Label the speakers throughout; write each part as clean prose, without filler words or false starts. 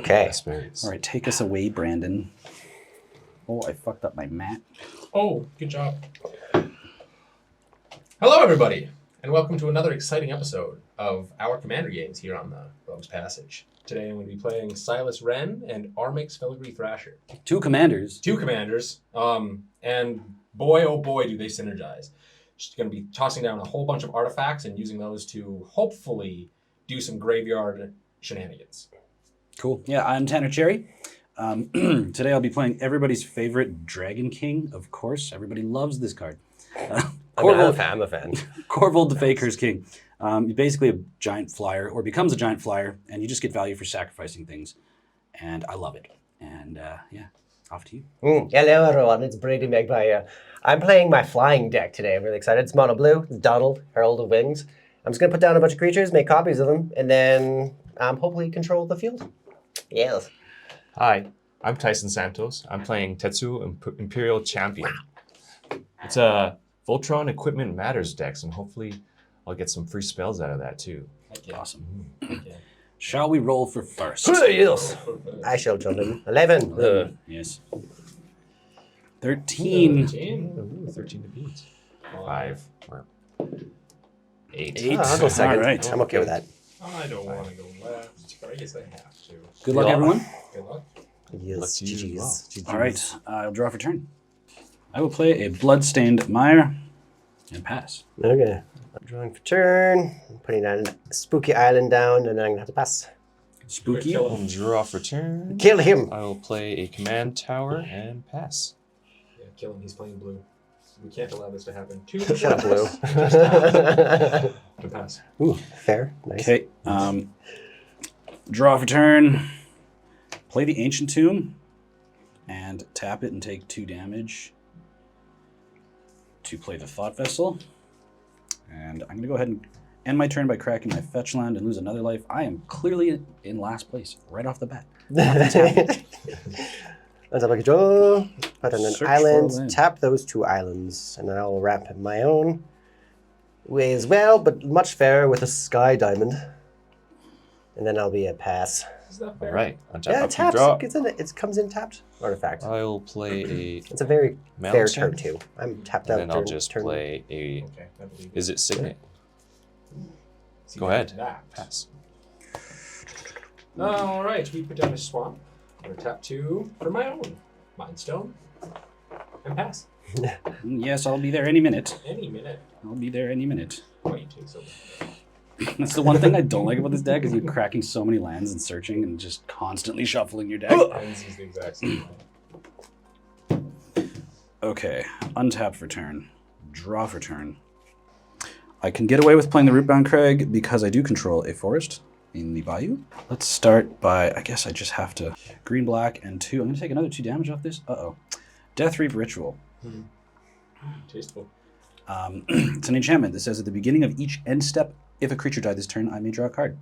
Speaker 1: Okay.
Speaker 2: All right, take us away, Brandon. Oh, I fucked up my mat.
Speaker 3: Oh, good job. Hello, everybody, and welcome to another exciting episode of our Commander games here on the Rogue's Passage. Today, I'm going to be playing Silas Renn and Armix Filigree Thrasher.
Speaker 2: Two commanders.
Speaker 3: And boy, oh boy, do they synergize. Just going to be tossing down a whole bunch of artifacts and using those to hopefully do some graveyard shenanigans.
Speaker 2: Cool. Yeah, I'm Tanner Cherry. Today I'll be playing everybody's favorite Dragon King, of course. Everybody loves this card.
Speaker 1: Korvold, I'm a fan.
Speaker 2: Korvold, the fae-cursed king. You're basically a giant flyer, or becomes a giant flyer, and you just get value for sacrificing things. And I love it. And yeah, off to you.
Speaker 1: Hello everyone, it's Brady Magpie. I'm playing my flying deck today. I'm really excited. It's mono blue, it's Donal, Herald of Wings. I'm just going to put down a bunch of creatures, make copies of them, and then hopefully control the field. Yes.
Speaker 4: Hi, I'm Tyson Santos. I'm playing Tetsuo, Imperial Champion. It's a Voltron Equipment Matters decks, and hopefully I'll get some free spells out of that too.
Speaker 2: Awesome. Shall we roll for first?
Speaker 1: Yes. I shall jump in. 11.
Speaker 2: Yes. 13.
Speaker 4: 13 to beat. 5 or 8.
Speaker 2: 8.
Speaker 1: I'll go second.
Speaker 2: All right.
Speaker 1: I'm okay with that.
Speaker 3: I don't want to go last, but I guess I have to.
Speaker 2: Good luck, everyone.
Speaker 3: Good luck.
Speaker 1: Yes.
Speaker 4: Let's use it well.
Speaker 1: GGs.
Speaker 2: All right. I'll draw for turn. I will play a Bloodstained Mire and pass.
Speaker 1: Okay. I'm drawing for turn. I'm putting that spooky island down, and then I'm going to have to pass.
Speaker 2: Spooky.
Speaker 3: Kill
Speaker 4: I'll draw for turn.
Speaker 1: Kill him.
Speaker 4: I will play a command tower and pass.
Speaker 3: Yeah, kill him. He's playing blue. We can't allow this to happen.
Speaker 1: Shut up, Blue.
Speaker 3: To pass.
Speaker 1: Ooh, fair. Nice.
Speaker 2: Okay. Draw for turn. Play the Ancient Tomb and tap it and take 2 damage to play the Thought Vessel. And I'm going to go ahead and end my turn by cracking my fetch land and lose another life. I am clearly in last place right off the bat.
Speaker 1: Let's have a draw. Put on an
Speaker 2: Search for
Speaker 1: island.
Speaker 2: land.
Speaker 1: Tap those 2 islands, and then I'll wrap my own way as well, but much fairer with a sky diamond. And then I'll be a pass.
Speaker 3: Is that
Speaker 4: All
Speaker 3: fair?
Speaker 4: right. On top
Speaker 1: Yeah, it
Speaker 4: of
Speaker 1: taps.
Speaker 4: draw.
Speaker 1: It comes in tapped artifact.
Speaker 4: I will play a.
Speaker 1: It's a very fair
Speaker 4: Mountain.
Speaker 1: turn too. I'm tapped out.
Speaker 4: And then I'll just
Speaker 1: turn.
Speaker 4: play a.
Speaker 3: Okay, I believe
Speaker 4: Is it Signet?
Speaker 3: See,
Speaker 4: Go ahead.
Speaker 3: That.
Speaker 4: Pass.
Speaker 3: All right, we put down a swamp. I'm going to tap 2 for my own. Mind Stone. And pass.
Speaker 2: Yes, I'll be there any minute.
Speaker 3: Any minute.
Speaker 2: I'll be there any minute.
Speaker 3: Why you take so long?
Speaker 2: That's the one thing I don't like about this deck is you cracking so many lands and searching and just constantly shuffling your deck.
Speaker 3: This is the exact same one.
Speaker 2: Okay, untap for turn, draw for turn. I can get away with playing the Rootbound Crag because I do control a forest in the bayou. Let's start by, I guess I just have to green, black, and 2. I'm going to take another 2 damage off this. Uh-oh. Death Reap Ritual.
Speaker 3: Tasteful.
Speaker 2: It's an enchantment that says at the beginning of each end step, if a creature died this turn, I may draw a card.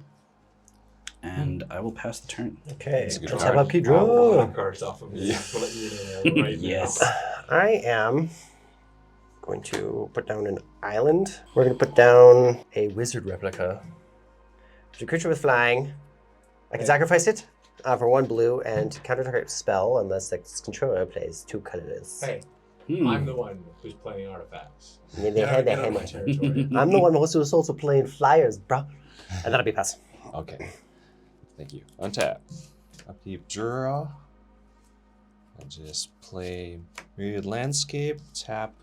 Speaker 2: And I will pass the turn.
Speaker 1: Okay.
Speaker 4: That's a good
Speaker 1: Let's
Speaker 4: card.
Speaker 1: have a key
Speaker 3: A
Speaker 1: draw.
Speaker 3: lot of cards off of me. Right
Speaker 2: Yes.
Speaker 1: I am going to put down an island. We're going to put down a wizard replica. It's a creature with flying. I can sacrifice it for 1 blue and counter target spell unless its controller plays 2 colorless.
Speaker 3: Hey, I'm the one who's playing artifacts.
Speaker 1: Yeah,
Speaker 3: Get out of my territory.
Speaker 1: I'm the one who's also playing flyers, bro. And that'll be pass.
Speaker 4: Okay. Thank you. Untap. Upkeep draw. I'll just play Myriad Landscape. Tap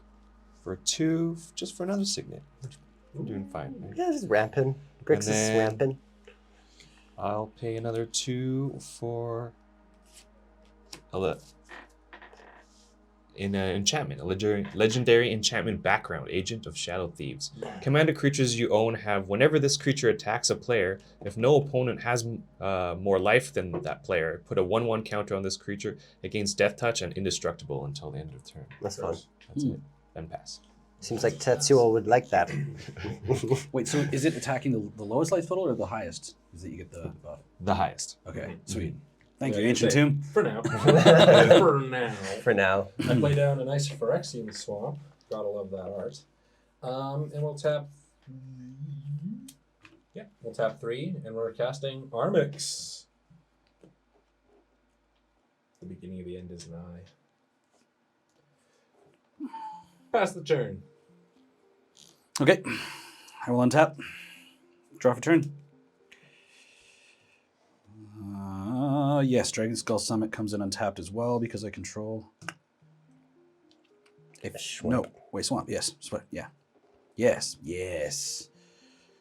Speaker 4: for 2, just for another Signet. I'm doing fine. Right?
Speaker 1: Yeah, just ramping. Grix is
Speaker 4: then-
Speaker 1: ramping.
Speaker 4: I'll pay another 2 for enchantment, a legendary enchantment background, Agent of Shadow Thieves. Commander creatures you own have, whenever this creature attacks a player, if no opponent has more life than that player, put a 1/1 counter on this creature. It gains Death Touch and indestructible until the end of the turn.
Speaker 1: That's fun.
Speaker 4: That's it. Then pass.
Speaker 1: Seems like Tetsuo would like that.
Speaker 2: Wait, so is it attacking the lowest life total or the highest? Is that you get the buff?
Speaker 4: The highest.
Speaker 2: Okay, sweet. Thank
Speaker 3: Yeah,
Speaker 2: you, Ancient
Speaker 3: say,
Speaker 2: Tomb.
Speaker 3: For now. For now.
Speaker 1: For now.
Speaker 3: I play down a nice Phyrexian Swamp. Gotta love that art. And we'll tap... Yeah, we'll tap 3, and we're casting Armix. The beginning of the end is nigh. Pass the turn.
Speaker 2: Okay. I will untap. Draw for turn. Yes, Dragon Skull Summit comes in untapped as well because I control. No, wait, Swamp. Yes, yeah. Yes.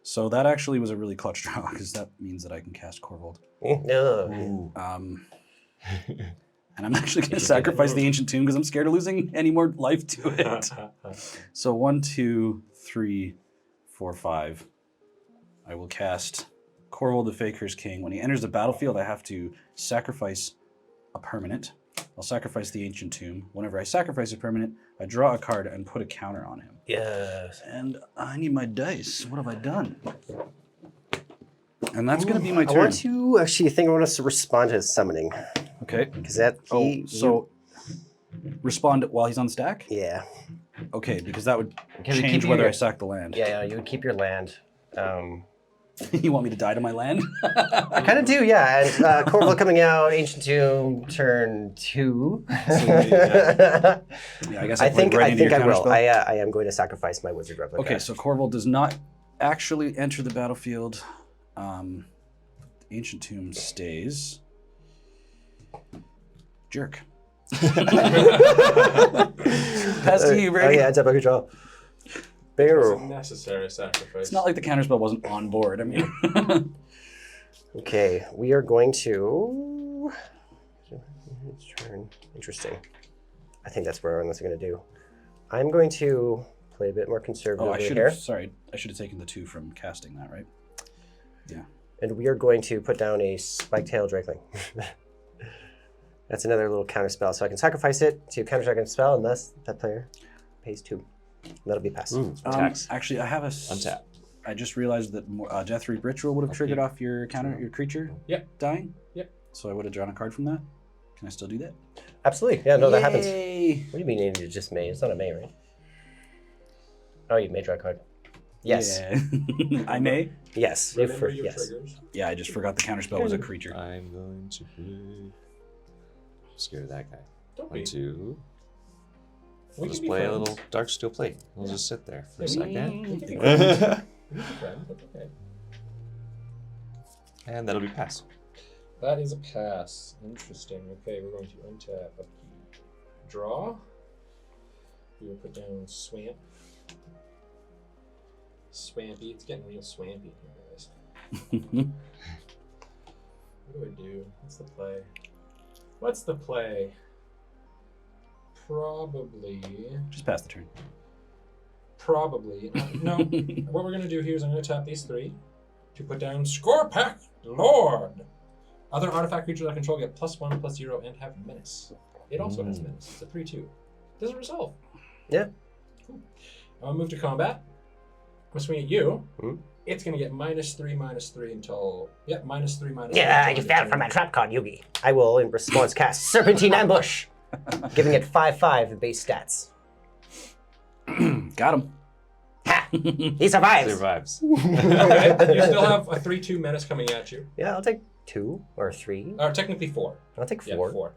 Speaker 2: So that actually was a really clutch draw because that means that I can cast Korvold.
Speaker 1: No.
Speaker 2: And I'm actually going to sacrifice the Ancient Tomb because I'm scared of losing any more life to it. So 1, 2, 3, 4, 5. I will cast Korvold the fae-cursed King. When he enters the battlefield, I have to sacrifice a permanent. I'll sacrifice the Ancient Tomb. Whenever I sacrifice a permanent, I draw a card and put a counter on him.
Speaker 1: Yes.
Speaker 2: And I need my dice. What have I done? And that's going to be my turn.
Speaker 1: I want to actually think I want us to respond to his summoning.
Speaker 2: Okay.
Speaker 1: Because that
Speaker 2: respond while he's on the stack?
Speaker 1: Yeah.
Speaker 2: Okay, because that would
Speaker 1: Because you
Speaker 2: change
Speaker 1: keep
Speaker 2: whether
Speaker 1: your-
Speaker 2: I sack the land.
Speaker 1: Yeah, you would keep your land.
Speaker 2: You want me to die to my land?
Speaker 1: I kind of do, yeah. And Korvold coming out, Ancient Tomb, turn 2.
Speaker 2: Yeah, I guess
Speaker 1: I think I will.
Speaker 2: Spell.
Speaker 1: I am going to sacrifice my wizard replica.
Speaker 2: Okay, so Korvold does not actually enter the battlefield. Ancient Tomb stays. Jerk. Pass to you, Brady.
Speaker 1: Oh yeah, it's up. I could draw.
Speaker 3: It's a
Speaker 1: Bigger.
Speaker 3: necessary sacrifice.
Speaker 2: It's not like the counterspell wasn't on board. I mean,
Speaker 1: Okay, we are going to. Turn. Interesting. I think that's where I'm going to do. I'm going to play a bit more conservatively
Speaker 2: I should
Speaker 1: here.
Speaker 2: have. Sorry, I should have taken the 2 from casting that, right? Yeah.
Speaker 1: And we are going to put down a Spike-tailed Drakeling. That's another little counter spell. So I can sacrifice it to counter dragon spell, and thus that player pays 2. And that'll be passed.
Speaker 4: Tax.
Speaker 2: Actually, I have a
Speaker 4: Untap.
Speaker 2: I just realized that Death Reap Ritual would have triggered off your creature dying.
Speaker 3: Yep.
Speaker 2: So I would have drawn a card from that. Can I still do that?
Speaker 1: Absolutely. Yeah, no, that happens.
Speaker 2: Yay!
Speaker 1: What do you mean you just may? It's not a may, right? Oh, you may draw a card. Yes.
Speaker 2: Yeah. I may.
Speaker 1: Yes.
Speaker 3: Remember your
Speaker 1: Yes.
Speaker 3: triggers.
Speaker 2: Yeah, I just forgot the counterspell was a creature.
Speaker 4: I'm going to play. Scared of that guy.
Speaker 3: Don't
Speaker 4: 1,
Speaker 3: be.
Speaker 4: 2.
Speaker 3: We
Speaker 4: We'll
Speaker 3: can
Speaker 4: just
Speaker 3: be
Speaker 4: play a
Speaker 3: friends.
Speaker 4: little Dark Steel Plate. We'll just sit there for a
Speaker 3: Yeah,
Speaker 4: second.
Speaker 3: We can be friends. That's okay.
Speaker 4: And that'll be pass.
Speaker 3: That is a pass. Interesting. Okay, we're going to untap upkeep. Draw. We will put down Swamp. Swampy. It's getting real swampy here, guys. What do? What's the play? What's the play? Probably.
Speaker 2: Just pass the turn.
Speaker 3: Probably. No. What we're going to do here is I'm going to tap these 3 to put down Scorepack Lord. Other artifact creatures I control get +1/+0 and have menace. It also has menace. It's a 3/2. Doesn't resolve.
Speaker 1: Yeah.
Speaker 3: Cool. I'll move to combat. I'm going to swing at you.
Speaker 1: Mhm.
Speaker 3: It's going to get -3/-3 until. Yep, -3/-3.
Speaker 1: Yeah, you fell for my trap card, Yugi. I will, in response, cast Serpentine Ambush, giving it 5/5 base stats.
Speaker 2: Got him.
Speaker 1: Ha! He survives.
Speaker 4: Survives.
Speaker 3: Okay, you still have a 3/2 menace coming at you.
Speaker 1: Yeah, I'll take 2 or 3.
Speaker 3: Or technically 4.
Speaker 1: I'll take 4.
Speaker 3: Yeah, 4.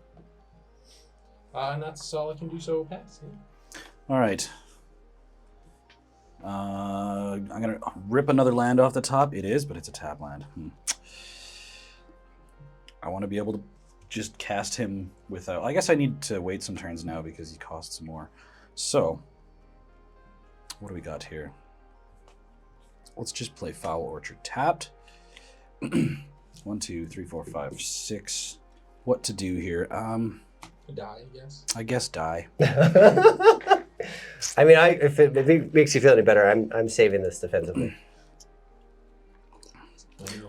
Speaker 3: And that's all I can do, so pass. Yeah.
Speaker 2: All right. I'm gonna rip another land off the top. It is, but it's a tap land. I want to be able to just cast him without. I guess I need to wait some turns now because he costs more. So, what do we got here? Let's just play Foul Orchard tapped. 1, 2, 3, 4, 5, 6. What to do here?
Speaker 3: Die, yes.
Speaker 2: I guess die.
Speaker 1: I mean, if it makes you feel any better, I'm saving this defensively.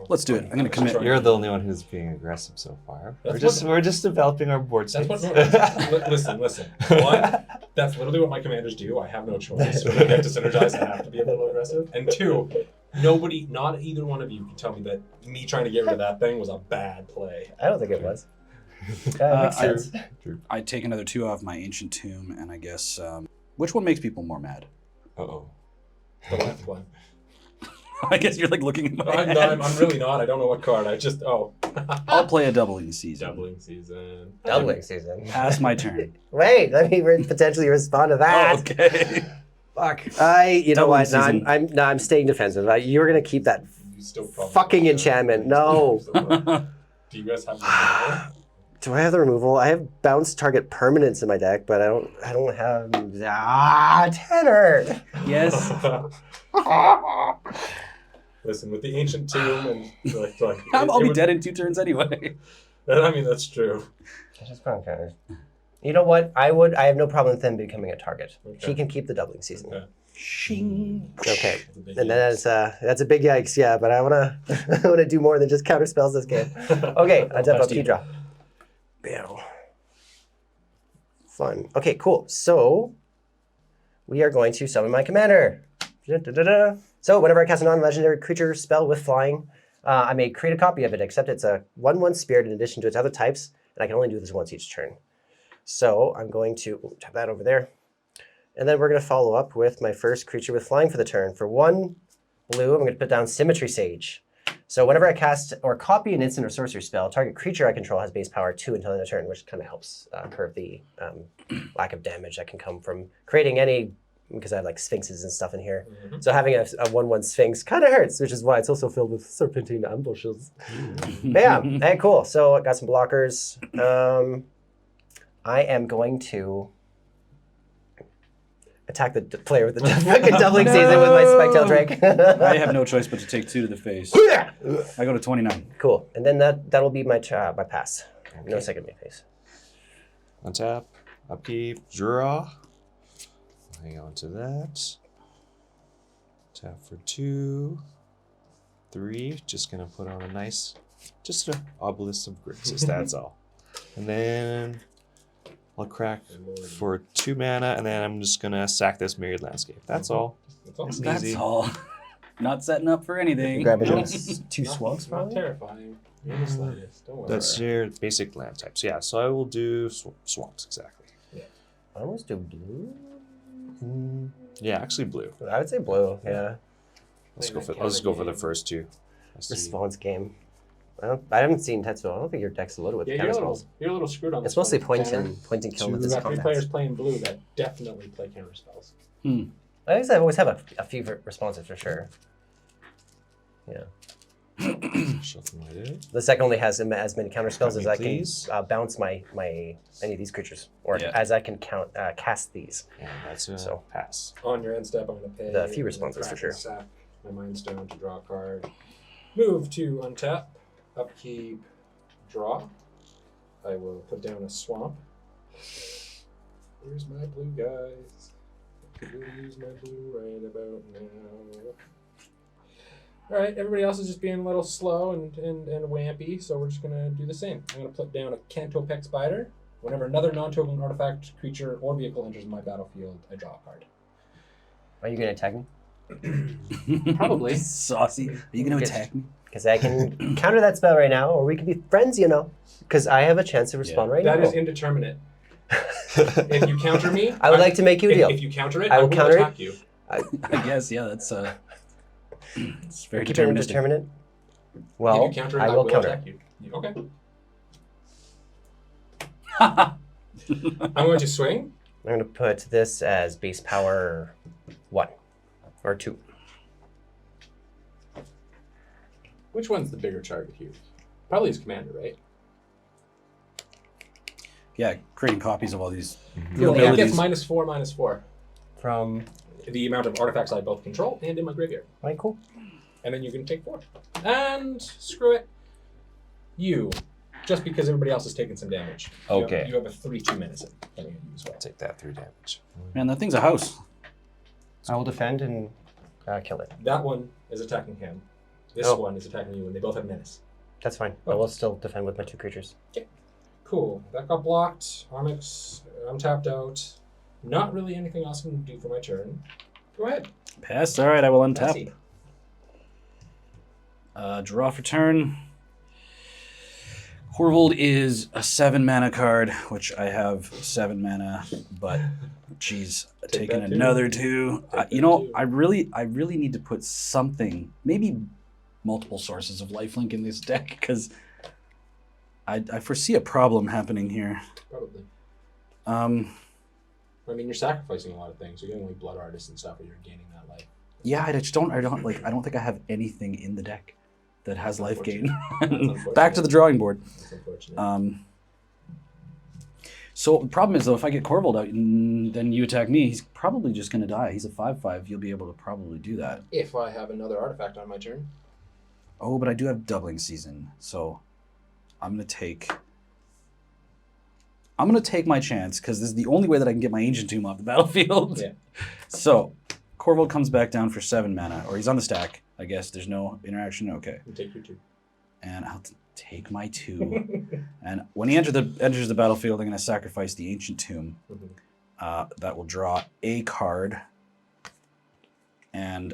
Speaker 2: Let's do it. I'm gonna commit.
Speaker 4: You're the only one who's being aggressive so far.
Speaker 3: That's
Speaker 4: We're just developing our board
Speaker 3: That's
Speaker 4: states.
Speaker 3: what. Listen. One, that's literally what my commanders do. I have no choice. When I get to synergize, I have to be a little aggressive. And 2, nobody, not either one of you, can tell me that me trying to get rid of that thing was a bad play.
Speaker 1: I don't think it was. Makes sense.
Speaker 2: I take another 2 off my Ancient Tomb, and I guess which one makes people more mad?
Speaker 4: Uh-oh.
Speaker 3: The left one.
Speaker 2: I guess you're like looking at my
Speaker 3: I'm really not. I don't know what card. I just
Speaker 2: I'll play a doubling season.
Speaker 3: doubling season.
Speaker 1: Doubling season.
Speaker 2: Pass my turn.
Speaker 1: Wait, let me potentially respond to that.
Speaker 2: Okay.
Speaker 1: Fuck. You know
Speaker 2: Doubling
Speaker 1: what?
Speaker 2: season.
Speaker 1: I'm staying defensive. You're gonna keep that
Speaker 3: You still probably
Speaker 1: fucking enchantment. No.
Speaker 3: Do you guys have?
Speaker 1: Do I have the removal? I have bounce target permanents in my deck, but I don't have tenor.
Speaker 2: Yes.
Speaker 3: Listen, with the ancient tomb and like
Speaker 2: I'll be dead in 2 turns anyway.
Speaker 3: I mean, that's true.
Speaker 1: I just found counters. You know what? I have no problem with him becoming a target.
Speaker 3: Okay.
Speaker 1: He can keep the doubling season.
Speaker 3: Okay.
Speaker 2: Shing.
Speaker 1: Okay.
Speaker 3: That's a big
Speaker 1: And that's a big yikes, yeah. But I wanna do more than just counter spells this game. Okay, I step up key draw. Bam. Fun. Okay, cool. So we are going to summon my commander. Da-da-da-da. So whenever I cast a non-legendary creature spell with flying, I may create a copy of it, except it's a 1/1 spirit in addition to its other types, and I can only do this once each turn. So I'm going to tap that over there. And then we're going to follow up with my first creature with flying for the turn. For 1 blue, I'm going to put down Symmetry Sage. So whenever I cast or copy an instant or sorcery spell, target creature I control has base power 2 until the end of turn, which kind of helps curb the lack of damage that can come from creating any, because I have like sphinxes and stuff in here.
Speaker 3: Mm-hmm.
Speaker 1: So having a 1/1 sphinx kind of hurts, which is why it's also filled with serpentine ambushes. But yeah, hey, cool. So I got some blockers. I am going to attack the player with the fucking doubling season with my Spiketail Drake.
Speaker 2: I have no choice but to take 2 to the face. I go to 29.
Speaker 1: Cool. And then that'll be my my pass. No second main phase.
Speaker 4: Untap, upkeep, draw. Hang on to that. Tap for 2, 3. Just gonna put on a nice, just an obelisk of graces. That's all. And then I'll crack for 2 mana, and then I'm just gonna sack this Myriad Landscape. That's all.
Speaker 3: That's all.
Speaker 4: Nice and
Speaker 2: That's
Speaker 4: easy.
Speaker 2: all. Not setting up for anything.
Speaker 1: Grab it.
Speaker 3: No,
Speaker 1: 2 swamps,
Speaker 3: not
Speaker 1: probably?
Speaker 3: terrifying. You're the slightest. Don't worry.
Speaker 4: That's your basic land types. Yeah, so I will do swamps, exactly.
Speaker 1: I almost do blue.
Speaker 4: Yeah, actually blue.
Speaker 1: I would say blue, yeah.
Speaker 4: I'll just go for the first 2. Let's see.
Speaker 1: Response game. I haven't seen Tetsuo. I don't think your deck's loaded with
Speaker 3: Yeah,
Speaker 1: counter
Speaker 3: you're
Speaker 1: spells.
Speaker 3: a little screwed on this.
Speaker 1: It's mostly
Speaker 3: one,
Speaker 1: point
Speaker 3: Tanner.
Speaker 1: and kill with
Speaker 3: We've
Speaker 1: this
Speaker 3: got 3
Speaker 1: combat.
Speaker 3: players playing blue that definitely play counter spells.
Speaker 1: I guess I always have a few responses for sure. Yeah.
Speaker 4: Shuffle my deck.
Speaker 1: The second only has as many counter spells
Speaker 4: Cut
Speaker 1: as
Speaker 4: me,
Speaker 1: I
Speaker 4: please.
Speaker 1: can bounce my any of these creatures, or
Speaker 2: Yeah.
Speaker 1: as I can cast these.
Speaker 4: And that's a
Speaker 1: So.
Speaker 4: pass.
Speaker 3: On your end step, I'm going to pay.
Speaker 1: The few
Speaker 3: I'm
Speaker 1: responses
Speaker 3: gonna
Speaker 1: for
Speaker 3: crack
Speaker 1: sure.
Speaker 3: and Sack my Mind Stone to draw a card. Move to untap, upkeep, draw. I will put down a swamp. Where's my blue, guys? I could really use my blue right about now. All right, everybody else is just being a little slow and wampy, so we're just going to do the same. I'm going to put down a Cantopex Spider. Whenever another non-token artifact, creature, or vehicle enters my battlefield, I draw a card.
Speaker 1: Are you gonna attack me?
Speaker 3: Probably.
Speaker 2: Saucy. Are you going to
Speaker 1: Yes.
Speaker 2: attack me?
Speaker 1: Because I can counter that spell right now, or we can be friends, you know. Because I have a chance to respond right
Speaker 3: That
Speaker 1: now.
Speaker 3: is indeterminate. If you counter me,
Speaker 1: I would like to make you a deal.
Speaker 3: If you counter it,
Speaker 1: I
Speaker 3: I
Speaker 1: will
Speaker 3: will
Speaker 1: counter it.
Speaker 3: attack you.
Speaker 2: I guess, yeah, that's it's very
Speaker 1: Keep it
Speaker 2: deterministic.
Speaker 1: indeterminate. Well,
Speaker 3: if you counter it,
Speaker 1: I will counter.
Speaker 3: attack you. Okay. I'm going to swing.
Speaker 1: I'm going to put this as base power 1 or 2.
Speaker 3: Which one's the bigger target here? Probably his commander, right?
Speaker 2: Yeah, creating copies of all these
Speaker 3: Cool. It
Speaker 2: abilities.
Speaker 3: gets -4/-4
Speaker 1: From
Speaker 3: the amount of artifacts I both control and in my graveyard.
Speaker 1: right, cool.
Speaker 3: And then you can take 4. And screw it. You. Just because everybody else has taken some damage.
Speaker 4: Okay.
Speaker 3: You have a 3/2 menace coming at you as well.
Speaker 4: I'll take that 3 damage.
Speaker 2: Man, that thing's a house.
Speaker 1: I will defend and kill it.
Speaker 3: That one is attacking him. This
Speaker 1: Oh.
Speaker 3: one is attacking you, and they both have menace.
Speaker 1: That's fine. I will still defend with my 2 creatures.
Speaker 3: Cool. That got blocked. Armix, I'm tapped out. Not really anything else I can do for my turn. Go ahead.
Speaker 2: Pass. All right, I will untap.
Speaker 3: Messy.
Speaker 2: Draw for turn. Korvold is a 7 mana card, which I have 7 mana, but geez, taking
Speaker 3: that too.
Speaker 2: another 2. You know, I really need to put something, maybe multiple sources of lifelink in this deck, because I foresee a problem happening here.
Speaker 3: Probably. I mean, you're sacrificing a lot of things. You're getting like blood artists and stuff, but you're gaining that life.
Speaker 2: Yeah, I don't think I have anything in the deck that has life gain.
Speaker 3: unfortunate.
Speaker 2: Back to the drawing board.
Speaker 3: That's unfortunate.
Speaker 2: So the problem is though, if I get Korvold out and then you attack me, he's probably just going to die. He's a 5/5. You'll be able to probably do that.
Speaker 3: If I have another artifact on my turn.
Speaker 2: Oh, but I do have doubling season, so I'm gonna take my chance because this is the only way that I can get my Ancient Tomb off the battlefield.
Speaker 3: Yeah.
Speaker 2: So Korvold comes back down for 7 mana, or he's on the stack. I guess there's no interaction. Okay.
Speaker 3: You take your 2.
Speaker 2: And I'll take my 2. And when he enters the battlefield, I'm gonna sacrifice the Ancient Tomb. That will draw a card. And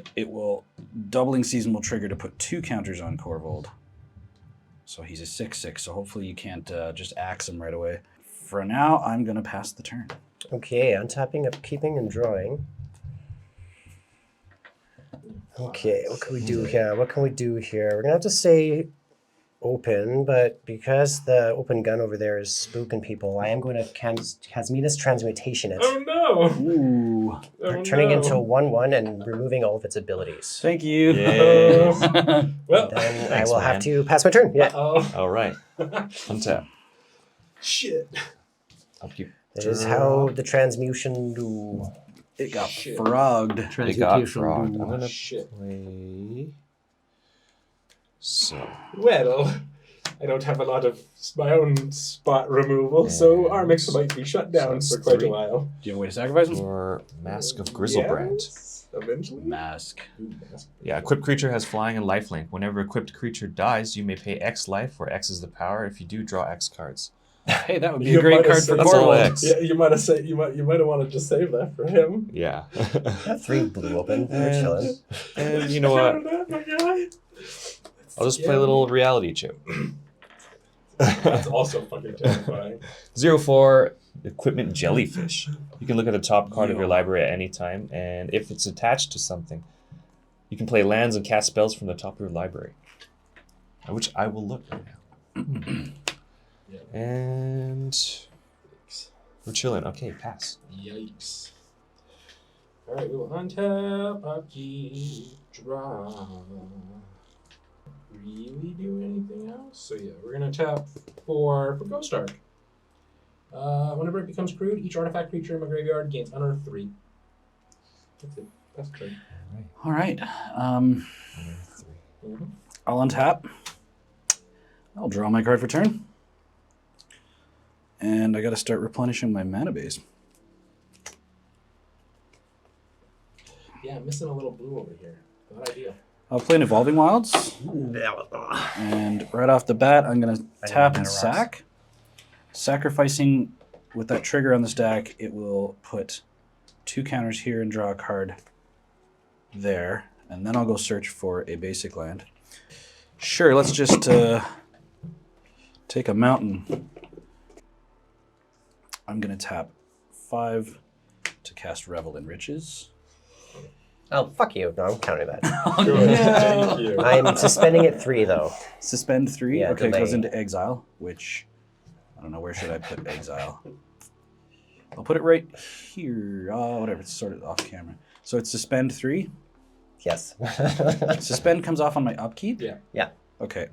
Speaker 2: doubling season will trigger to put 2 counters on Korvold. So he's a 6/6, so hopefully you can't just axe him right away. For now, I'm going to pass the turn.
Speaker 1: Okay, untapping, upkeeping, and drawing. Okay, what can we do here? We're going to have to say open, but because the open gun over there is spooking people, I am going to Casmina's Transmutation it.
Speaker 3: Oh no!
Speaker 2: Ooh.
Speaker 1: Turning into a 1/1 and removing all of its abilities.
Speaker 2: Thank you.
Speaker 4: Yes.
Speaker 3: Well,
Speaker 1: Then
Speaker 4: Thanks,
Speaker 1: I will
Speaker 4: man.
Speaker 1: have to pass my turn. Yeah.
Speaker 4: All right. Untap.
Speaker 3: Shit.
Speaker 4: Upkeep.
Speaker 1: That is how the transmutation do.
Speaker 2: It got
Speaker 3: Shit.
Speaker 2: frogged.
Speaker 4: It got frogged. I'm gonna
Speaker 3: Shit.
Speaker 4: play. So
Speaker 3: Well, I don't have a lot of my own spot removal, so
Speaker 4: And
Speaker 3: Armix might be shut down
Speaker 4: so
Speaker 3: for
Speaker 4: it's
Speaker 3: quite
Speaker 4: 3.
Speaker 3: a while.
Speaker 2: Do you have a way to sacrifice him?
Speaker 4: for Mask of Grizzlebrand.
Speaker 3: Yes, eventually.
Speaker 2: Mask.
Speaker 3: Ooh, mask.
Speaker 4: Yeah, equipped creature has flying and lifelink. Whenever equipped creature dies, you may pay X life, where X is the power. If you do, draw X cards.
Speaker 2: Hey, that would be
Speaker 3: You
Speaker 2: a great
Speaker 3: might have
Speaker 2: card for
Speaker 3: said-
Speaker 4: That's all
Speaker 2: Korvold.
Speaker 4: X.
Speaker 3: Yeah, you might have said you might have wanted to save that for him.
Speaker 4: Yeah.
Speaker 1: 3 blue open. We're
Speaker 4: And-
Speaker 1: chilling.
Speaker 4: And you know what?
Speaker 3: That, my guy.
Speaker 4: I'll just play a little reality chip.
Speaker 3: That's also fucking terrifying.
Speaker 4: 0/4 Equipment Jellyfish. You can look at the top card of your library at any time, and if it's attached to something, you can play lands and cast spells from the top of your library. Which I will look right now.
Speaker 3: Yeah.
Speaker 4: And we're chilling. Okay, pass.
Speaker 3: Yikes. Alright, we will untap, upkeep, draw. Really do anything else? So yeah, we're gonna tap for Ghost Ark. Whenever it becomes crewed, each artifact creature in my graveyard gains unearthed 3. That's it. That's the turn.
Speaker 2: All right.
Speaker 3: Mm-hmm.
Speaker 2: I'll untap. I'll draw my card for turn. And I got to start replenishing my mana base.
Speaker 3: Yeah, I'm missing a little blue over here. Not ideal.
Speaker 2: I'll play an Evolving Wilds. And right off the bat, I'm going to tap and
Speaker 1: mana rocks.
Speaker 2: sack. Sacrificing with that trigger on the stack, it will put 2 counters here and draw a card there. And then I'll go search for a basic land. Sure, let's just take a mountain. I'm going to tap 5 to cast Revel in Riches.
Speaker 1: Oh, fuck you. No, I'm counting that.
Speaker 3: Good. Thank you.
Speaker 1: I'm suspending at 3, though.
Speaker 2: Suspend 3.
Speaker 1: Yeah,
Speaker 2: okay, it goes
Speaker 1: delay.
Speaker 2: into exile, which I don't know, where should I put exile? I'll put it right here. Oh, whatever. It's sort of off camera. So it's suspend 3.
Speaker 1: Yes.
Speaker 2: Suspend comes off on my upkeep.
Speaker 3: Yeah.
Speaker 1: Yeah.
Speaker 2: Okay.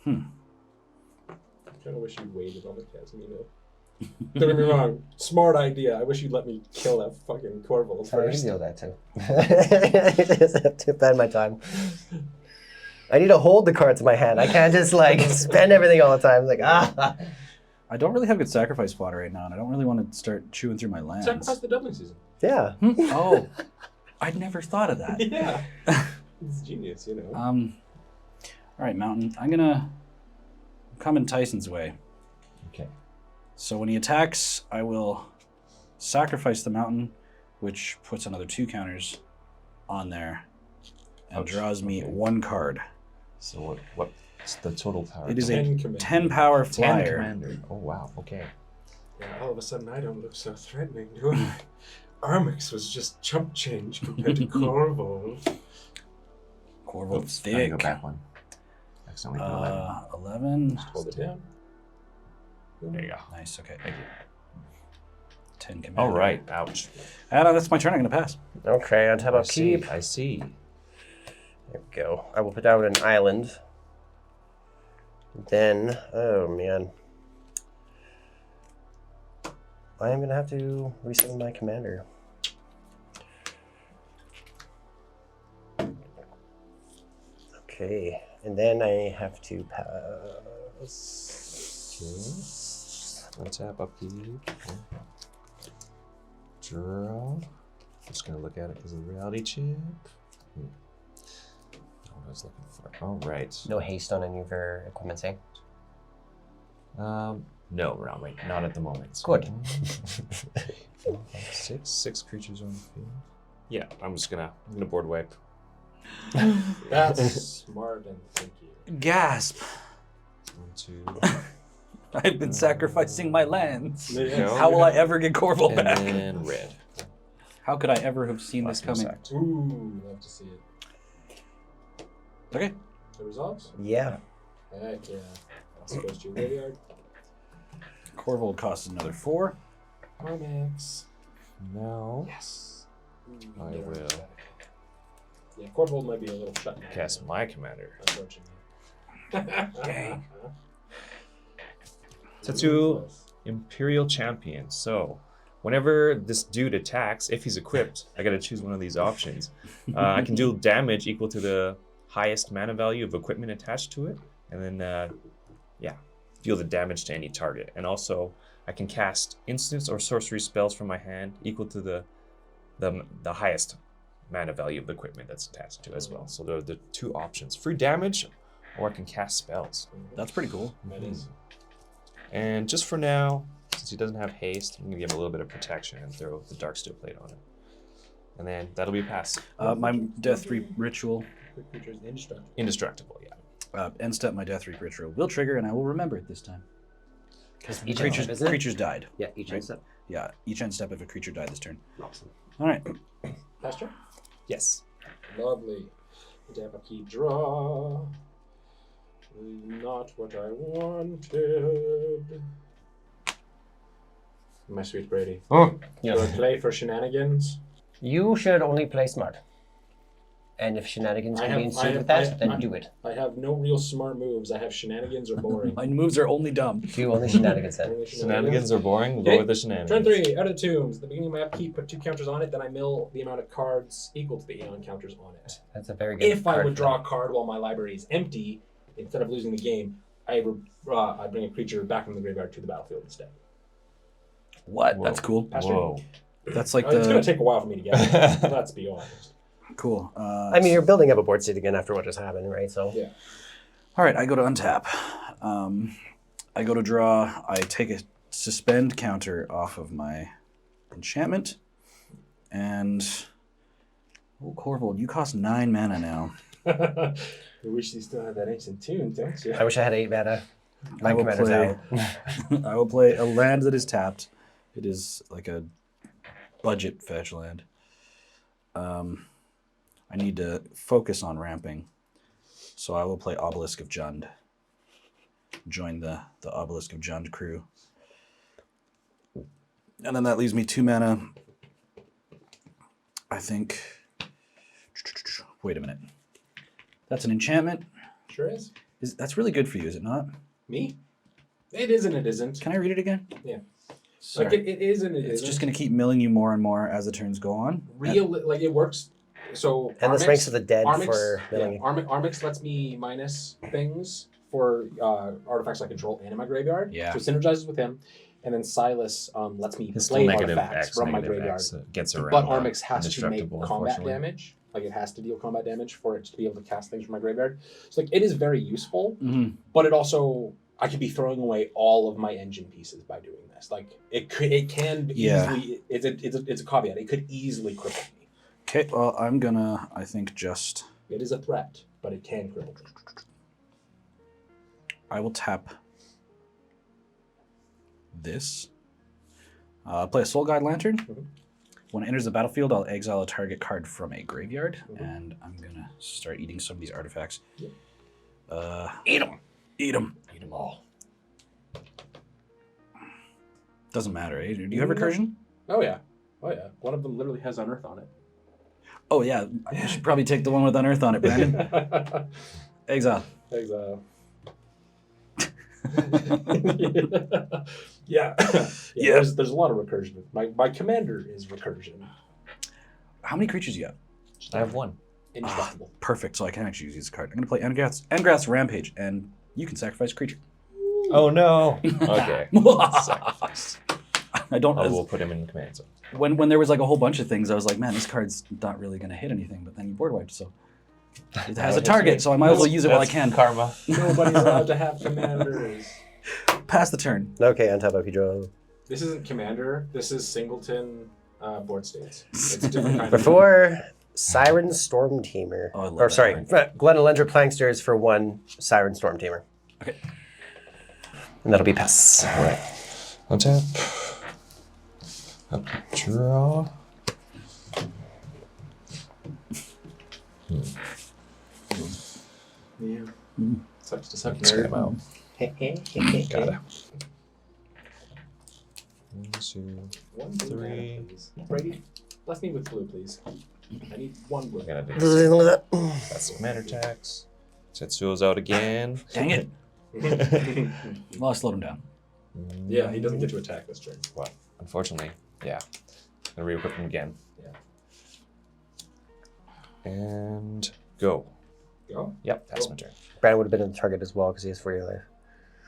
Speaker 3: I kind of wish you'd waited on the Casimino. Don't get me wrong. Smart idea. I wish you'd let me kill that fucking Korvold
Speaker 1: I
Speaker 3: first.
Speaker 1: can deal that too. I just have to spend my time. I need to hold the cards in my hand. I can't just like spend everything all the time. It's like
Speaker 2: I don't really have good sacrifice fodder right now, and I don't really want to start chewing through my lands.
Speaker 3: Sacrifice the doubling season.
Speaker 1: Yeah.
Speaker 2: Oh, I'd never thought of that.
Speaker 3: Yeah. It's genius, you know.
Speaker 2: All right, Mountain. I'm gonna come in Tyson's way.
Speaker 4: Okay.
Speaker 2: So when he attacks, I will sacrifice the Mountain, which puts another 2 counters on there. and
Speaker 4: Ouch.
Speaker 2: draws me
Speaker 4: Okay.
Speaker 2: 1 card.
Speaker 4: So what's the total power?
Speaker 2: It is
Speaker 3: 10
Speaker 2: a
Speaker 3: commander.
Speaker 2: 10 power
Speaker 4: 10
Speaker 2: flyer.
Speaker 4: commander. Oh wow. Okay.
Speaker 3: Yeah, all of a sudden I don't look so threatening, do I? Armix was just chump change compared to Korvold.
Speaker 2: Korvold
Speaker 4: Oops, gotta go
Speaker 2: thick.
Speaker 4: back one. Accidentally put 11.
Speaker 2: 11.
Speaker 3: Hold it down.
Speaker 4: There you go.
Speaker 2: Nice, okay.
Speaker 4: Thank you.
Speaker 2: 10 commander.
Speaker 4: All right. Ouch.
Speaker 2: That's my turn. I'm going to pass.
Speaker 1: Okay, on top
Speaker 4: I
Speaker 1: of keep.
Speaker 4: I see.
Speaker 1: There we go. I will put down an island. Then, oh man. I am going to have to resummon my commander. Okay, and then I have to pass.
Speaker 4: Untap, upkeep. Okay. Draw. Just gonna look at it because of the reality chip. Not what I was looking for. All right.
Speaker 1: No haste on any of your equipment, eh?
Speaker 4: No, right, not at the moment.
Speaker 1: Good.
Speaker 4: 4, 5, 6 creatures on the field. Yeah, I'm gonna board wipe.
Speaker 3: That's smart and thank you.
Speaker 2: Gasp.
Speaker 4: 1, 2,
Speaker 2: I've been sacrificing my lands.
Speaker 3: There you go.
Speaker 2: How will I ever get Korvold
Speaker 4: and
Speaker 2: back?
Speaker 4: then red.
Speaker 2: How could I ever have seen this
Speaker 4: Last
Speaker 2: coming?
Speaker 4: effect.
Speaker 3: Ooh, love to see it.
Speaker 2: Okay.
Speaker 3: The results?
Speaker 1: Yeah.
Speaker 3: Heck yeah. This goes to your graveyard.
Speaker 2: Korvold costs another 4.
Speaker 3: Armix.
Speaker 4: Now
Speaker 3: Yes.
Speaker 4: I will
Speaker 3: Yeah, Korvold might be a little shut down.
Speaker 4: cast my commander.
Speaker 3: Unfortunately.
Speaker 2: Dang.
Speaker 4: Tetsuo, Imperial Champion. So, whenever this dude attacks, if he's equipped, I gotta choose one of these options. I can deal damage equal to the highest mana value of equipment attached to it, and then, deal the damage to any target. And also, I can cast instants or sorcery spells from my hand equal to the highest mana value of the equipment that's attached to as well. So there are the 2 options: free damage, or I can cast spells.
Speaker 2: That's pretty cool.
Speaker 3: That is.
Speaker 4: And just for now, since he doesn't have haste, I'm gonna give him a little bit of protection and throw the Darksteel Plate on it. And then that'll be a pass.
Speaker 2: My Death Reap ritual.
Speaker 3: Quick creatures indestructible.
Speaker 4: Indestructible, yeah.
Speaker 2: End step, my Death Reap ritual will trigger, and I will remember it this time. Because
Speaker 1: Each end step, isn't it?
Speaker 2: creatures died.
Speaker 1: Yeah, each
Speaker 2: Right.
Speaker 1: end step.
Speaker 2: Yeah, each end step if a creature died this turn.
Speaker 1: Awesome.
Speaker 2: All right.
Speaker 3: Pastor?
Speaker 4: Yes.
Speaker 3: Lovely. Tap a key draw. Not what I wanted. My sweet Brady.
Speaker 1: Oh,
Speaker 3: Do I play for shenanigans?
Speaker 1: You should only play smart. And if shenanigans
Speaker 3: I
Speaker 1: can be
Speaker 3: have-
Speaker 1: ensued
Speaker 3: I
Speaker 1: with
Speaker 3: have-
Speaker 1: that,
Speaker 3: I-
Speaker 1: then
Speaker 3: I-
Speaker 1: do it.
Speaker 3: I have no real smart moves. I have shenanigans or boring.
Speaker 2: My moves are only dumb.
Speaker 1: Do only shenanigans then.
Speaker 3: Only
Speaker 4: Shenanigans are boring.
Speaker 3: Okay.
Speaker 4: Go with the shenanigans.
Speaker 3: Turn 3, out of the tombs. At the beginning of my upkeep, put 2 counters on it, then I mill the amount of cards equal to the Aeon counters on it.
Speaker 1: That's a very good
Speaker 3: If I
Speaker 1: card
Speaker 3: would
Speaker 1: for
Speaker 3: draw
Speaker 1: that.
Speaker 3: a card while my library is empty, instead of losing the game, I bring a creature back from the graveyard to the battlefield instead.
Speaker 2: What?
Speaker 4: Whoa.
Speaker 2: That's cool.
Speaker 3: Pastor?
Speaker 4: Whoa.
Speaker 2: That's like
Speaker 3: It's going to
Speaker 2: the
Speaker 3: take a while for me to get there. Let's be honest.
Speaker 2: cool.
Speaker 1: I mean, you're building up a board state again after what just happened, right? So
Speaker 3: Yeah.
Speaker 2: All right, I go to untap. I go to draw. I take a suspend counter off of my enchantment, and Korvold, you cost 9 mana now.
Speaker 3: I wish you still had that ancient tune, don't you?
Speaker 1: I wish I had 8 mana. My
Speaker 2: I will
Speaker 1: commander's
Speaker 2: play-
Speaker 1: out.
Speaker 2: I will play a land that is tapped. It is like a budget fetch land. I need to focus on ramping, so I will play Obelisk of Jund. Join the Obelisk of Jund crew. And then that leaves me 2 mana. I think... Wait a minute. That's an enchantment.
Speaker 3: Sure is.
Speaker 2: That's really good for you, is it not?
Speaker 3: Me? It is and it isn't.
Speaker 2: Can I read it again?
Speaker 3: Yeah.
Speaker 2: Sorry.
Speaker 3: Like it is and it
Speaker 2: It's
Speaker 3: isn't.
Speaker 2: just going to keep milling you more and more as the turns go on.
Speaker 3: like it works. So
Speaker 1: And this
Speaker 3: Armix-
Speaker 1: ranks of the dead
Speaker 3: Armix,
Speaker 1: for
Speaker 3: yeah,
Speaker 1: milling.
Speaker 3: Armix lets me minus things for artifacts I control and in my graveyard.
Speaker 2: Yeah.
Speaker 3: So it synergizes with him. And then Silas lets me
Speaker 4: His
Speaker 3: play
Speaker 4: negative
Speaker 3: artifacts
Speaker 4: X,
Speaker 3: from my
Speaker 4: negative
Speaker 3: graveyard.
Speaker 4: X gets around.
Speaker 3: But Armix has to make
Speaker 4: indestructible,
Speaker 3: combat
Speaker 4: unfortunately.
Speaker 3: damage. Like it has to deal combat damage for it to be able to cast things from my graveyard. So like it is very useful,
Speaker 2: Mm-hmm.
Speaker 3: but it also I could be throwing away all of my engine pieces by doing this. Like it can
Speaker 2: Yeah.
Speaker 3: easily. It's a caveat. It could easily cripple me.
Speaker 2: Okay, well, I'm gonna, I think, just
Speaker 3: It is a threat, but it can cripple.
Speaker 2: I will tap this. Play a Soul Guide Lantern.
Speaker 3: Mhm.
Speaker 2: When it enters the battlefield, I'll exile a target card from a graveyard, and I'm gonna start eating some of these artifacts.
Speaker 3: Yep.
Speaker 2: Eat them. Eat them.
Speaker 4: Eat them all.
Speaker 2: Doesn't matter. Eh? Do you have recursion?
Speaker 3: Oh yeah. One of them literally has Unearth on it.
Speaker 2: Oh yeah. I should probably take the one with Unearth on it, Brandon. Exile.
Speaker 3: Exile. Yeah.
Speaker 2: Yeah.
Speaker 3: There's a lot of recursion. My commander is recursion.
Speaker 2: How many creatures you got?
Speaker 4: I have one.
Speaker 3: Indestructible.
Speaker 2: Perfect. So I can actually use this card. I'm gonna play Engrath's Rampage, and you can sacrifice a creature.
Speaker 4: Oh no. Okay. Sacrifice.
Speaker 2: I don't.
Speaker 4: I will put him in command zone.
Speaker 2: When there was like a whole bunch of things, I was like, man, this card's not really gonna hit anything. But then you board wiped, so it has a target. So I might as well use it while I can.
Speaker 4: Karma.
Speaker 3: Nobody's allowed to have commanders.
Speaker 2: Pass the turn.
Speaker 1: Okay, untap if you draw.
Speaker 3: This isn't commander. This is singleton board states. It's a different kind
Speaker 1: Before Siren Storm Teamer.
Speaker 2: Oh, I love
Speaker 1: or
Speaker 2: that
Speaker 1: sorry,
Speaker 2: card.
Speaker 1: Glenn Alendra Planksters for 1 Siren Storm Teamer.
Speaker 2: Okay.
Speaker 1: And that'll be pass.
Speaker 4: Alright. Untap. Up, draw.
Speaker 3: Yeah. Sucks to suck.
Speaker 4: Let's get him out.
Speaker 1: Got
Speaker 4: Got it. 1, 2,
Speaker 3: 1 blue
Speaker 4: 3.
Speaker 3: mana, please. Brady, bless me with blue, please. I need 1 blue.
Speaker 4: I gotta do
Speaker 1: it.
Speaker 4: That's the commander tax. Tetsuo's out again.
Speaker 2: Dang it. Well, I slowed him down.
Speaker 3: Yeah, he doesn't get to attack this turn.
Speaker 4: Well, unfortunately, yeah. Gonna re-equip him again.
Speaker 3: Yeah.
Speaker 4: And go.
Speaker 3: Go?
Speaker 4: Yep, pass my turn.
Speaker 1: Brandon would have been in the target as well because he has 4 year life.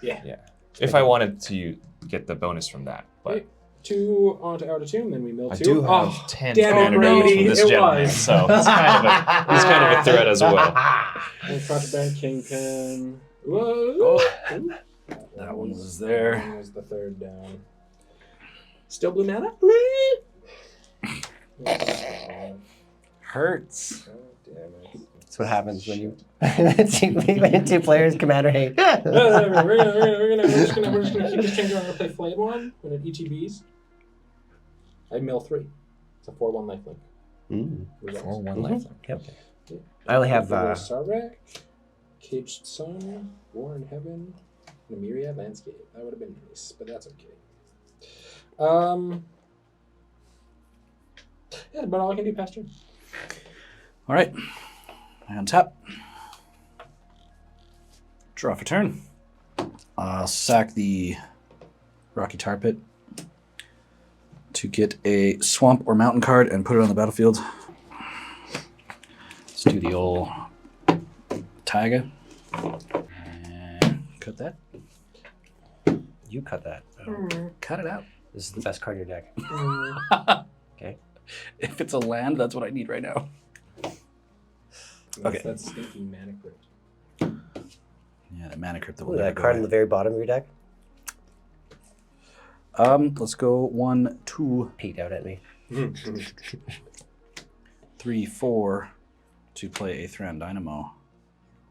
Speaker 3: Yeah.
Speaker 4: Yeah. If I wanted to get the bonus from that, but
Speaker 3: Okay. 2 onto Outer Tomb, then we mill 2.
Speaker 4: I do have
Speaker 3: Oh,
Speaker 4: 10
Speaker 3: damn it,
Speaker 4: commander names
Speaker 3: Brady,
Speaker 4: from this
Speaker 3: it
Speaker 4: gentleman,
Speaker 3: was.
Speaker 4: so it's kind of a threat as well.
Speaker 3: and Contraband Kingpin. Whoa. Ooh.
Speaker 2: That one was there.
Speaker 3: That one was the 3rd down. Still blue mana?
Speaker 2: Hurts.
Speaker 3: God damn it.
Speaker 1: That's what happens when you when 2 players commander hate.
Speaker 3: We're just gonna keep this change. I'm gonna play Flayed One when it ETBs. I mill 3. It's a 4/1 lifelink. Results.
Speaker 4: 4/1 life.
Speaker 1: Yep. I only have
Speaker 3: Sarek, Caged Sun, War in Heaven, and a Myriad Landscape. That would have been nice, but that's okay. Yeah, that's about all I can do past turn.
Speaker 2: All right. I untap. Draw for turn. I'll sack the Rocky Tar Pit to get a swamp or mountain card and put it on the battlefield. Let's do the old Taiga. And cut that.
Speaker 1: You cut that.
Speaker 2: Cut it out.
Speaker 1: This is the best card in your deck. Okay.
Speaker 2: If it's a land, that's what I need right now. Okay.
Speaker 3: That's stinky Mana Crypt.
Speaker 2: Yeah, the mana crypt that will
Speaker 1: Ooh,
Speaker 2: never
Speaker 1: that
Speaker 2: go
Speaker 1: card on
Speaker 2: away.
Speaker 1: the very bottom of your deck.
Speaker 2: Let's go 1, 2,
Speaker 1: Peeked out at me.
Speaker 2: 3, 4 to play a Thran Dynamo.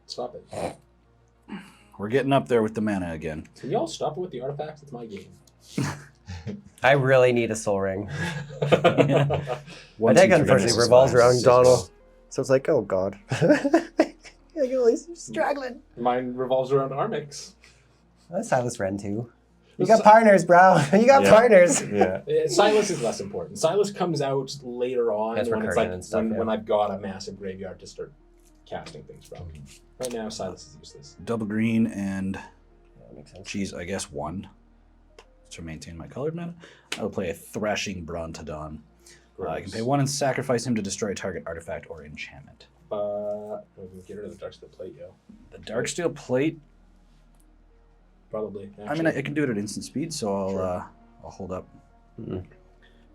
Speaker 3: Stop it.
Speaker 2: We're getting up there with the mana again.
Speaker 3: Can y'all stop it with the artifacts? It's my game.
Speaker 1: I really need a Soul Ring. My
Speaker 2: One,
Speaker 1: deck
Speaker 2: 2, 3,
Speaker 1: unfortunately
Speaker 2: 4,
Speaker 1: revolves
Speaker 2: 5,
Speaker 1: around
Speaker 2: 6.
Speaker 1: Donal. So it's like, oh god. I can only struggling.
Speaker 3: Mine revolves around Armix.
Speaker 1: That's Silas Renn too. You got partners, bro. You got partners.
Speaker 4: Yeah.
Speaker 3: Silas is less important. Silas comes out later on
Speaker 1: That's
Speaker 3: when it's
Speaker 1: recursion
Speaker 3: like
Speaker 1: and stuff,
Speaker 3: when I've got a massive graveyard to start casting things from. Right now, Silas is useless.
Speaker 2: Double green and,
Speaker 1: Yeah, that makes sense.
Speaker 2: geez, I guess 1 to maintain my colored mana. I'll play a Thrashing Brontodon. I can pay 1 and sacrifice him to destroy a target artifact or enchantment.
Speaker 3: We can get rid of the Darksteel Plate, yo.
Speaker 2: The Darksteel Plate,
Speaker 3: Probably.
Speaker 2: I mean, I can do it at instant speed, so I'll hold up
Speaker 1: Mm-mm.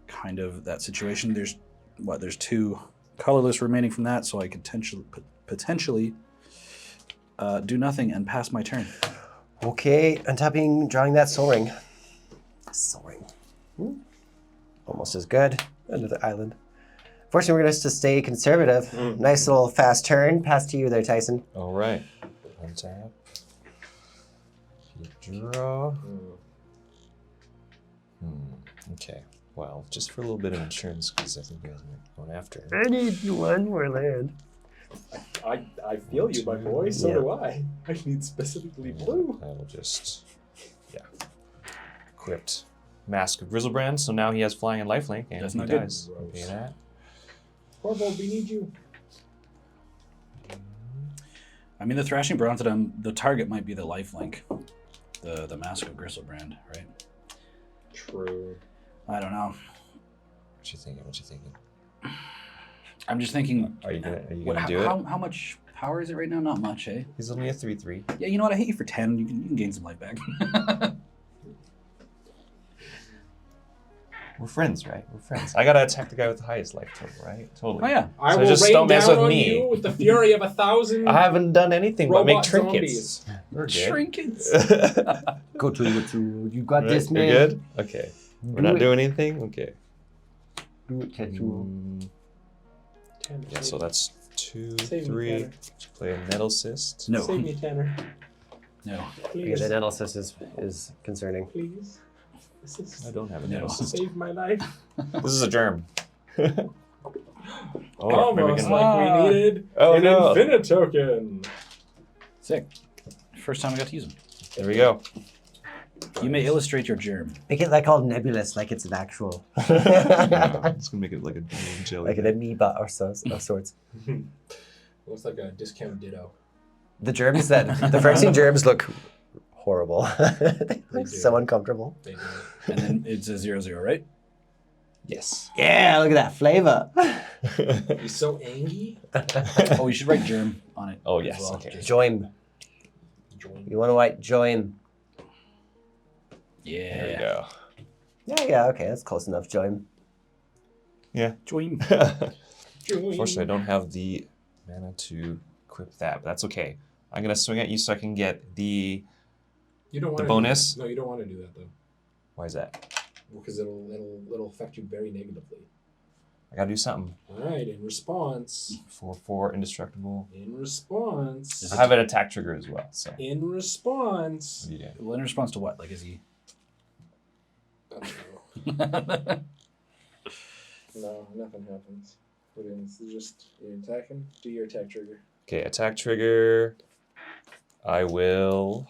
Speaker 2: kind of that situation. There's 2 colorless remaining from that, so I could potentially do nothing and pass my turn.
Speaker 1: Okay, untapping, drawing that Soul Ring. Soul Ring. Almost as good. Another island. Fortunately, we're going to stay conservative. Nice little fast turn. Pass to you there, Tyson.
Speaker 4: All right. Untap. You draw. Okay. Well, just for a little bit of insurance, because I think you guys are going after him.
Speaker 1: I need one more land.
Speaker 5: I feel you, my boy. So do I. I need specifically blue.
Speaker 4: I will just, equipped Mask of Grizzlebrand. So now he has flying and lifelink, and
Speaker 2: That's
Speaker 4: he
Speaker 2: not good.
Speaker 4: dies. Okay, that.
Speaker 5: Korvold, we need you.
Speaker 2: I mean, the Thrashing Bronze, the target might be the lifelink, the Mask of Grizzlebrand, right?
Speaker 5: True.
Speaker 2: I don't know.
Speaker 4: What you thinking? What you thinking?
Speaker 2: I'm just thinking.
Speaker 4: Are you gonna do it?
Speaker 2: How much power is it right now? Not much, eh?
Speaker 4: He's only a 3/3.
Speaker 2: Yeah, you know what? I hit you for 10. You can gain some life back.
Speaker 4: We're friends, right? We're friends. I gotta attack the guy with the highest life total, right? Totally.
Speaker 2: Oh yeah.
Speaker 5: I
Speaker 4: So
Speaker 5: will
Speaker 4: just
Speaker 5: rain
Speaker 4: don't mess
Speaker 5: down
Speaker 4: with
Speaker 5: on
Speaker 4: me.
Speaker 5: you with the fury of 1,000
Speaker 4: I haven't done anything but make
Speaker 5: robot
Speaker 4: trinkets.
Speaker 5: zombies.
Speaker 4: We're good.
Speaker 2: Trinkets.
Speaker 1: Go to you got this,
Speaker 4: You're
Speaker 1: man.
Speaker 4: good? Okay. We're not doing anything? Okay.
Speaker 1: Do it, Tetsuo.
Speaker 4: Yeah, so that's 2,
Speaker 5: Save me,
Speaker 4: 3.
Speaker 5: Tanner.
Speaker 4: Play a Nettle Cyst.
Speaker 2: No.
Speaker 5: Save me, Tanner.
Speaker 2: No.
Speaker 1: Yeah,
Speaker 5: Please.
Speaker 1: the analysis is concerning.
Speaker 5: Please. Assist.
Speaker 4: I don't have a
Speaker 2: No.
Speaker 4: Nettle Cyst.
Speaker 5: Save my life.
Speaker 4: This is a germ. maybe we
Speaker 5: Almost
Speaker 4: can-
Speaker 5: like we needed
Speaker 4: Oh,
Speaker 5: an
Speaker 4: no.
Speaker 5: infinite token.
Speaker 2: Sick. First time I got to use them.
Speaker 4: There we go.
Speaker 2: You may illustrate your germ.
Speaker 1: Make it like all nebulous, like it's an actual,
Speaker 4: It's gonna make it like a jelly.
Speaker 1: like an amoeba or so of sorts.
Speaker 5: Looks like a discount ditto.
Speaker 1: The germs the Phyrexian germs look horrible. They look
Speaker 5: do.
Speaker 1: so uncomfortable.
Speaker 5: They do.
Speaker 2: And then it's a 0/0, right?
Speaker 4: Yes.
Speaker 1: Yeah, look at that flavor.
Speaker 5: He's so angry.
Speaker 2: Oh, you should write germ on it.
Speaker 4: Oh,
Speaker 2: as
Speaker 4: yes,
Speaker 2: well.
Speaker 4: okay.
Speaker 2: Just-
Speaker 1: Join. You want to write join?
Speaker 2: Yeah.
Speaker 4: There we go.
Speaker 1: Yeah, okay, that's close enough. Join.
Speaker 4: Yeah.
Speaker 2: Join.
Speaker 4: Unfortunately, I don't have the mana to equip that, but that's okay. I'm gonna swing at you so I can get the.
Speaker 5: You don't want
Speaker 4: The
Speaker 5: to
Speaker 4: bonus?
Speaker 5: No, you don't want to do that though,
Speaker 4: Why is that?
Speaker 5: because it'll affect you very negatively.
Speaker 4: I gotta do something.
Speaker 5: All right. In response.
Speaker 4: 4/4 indestructible.
Speaker 5: In response.
Speaker 4: I have an attack trigger as well. So. What
Speaker 5: In response.
Speaker 4: do you do?
Speaker 2: Well, in response to what? Like, is he?
Speaker 5: I don't know. No, nothing happens. It's just you're attacking. Do your attack trigger.
Speaker 4: Okay, attack trigger. I will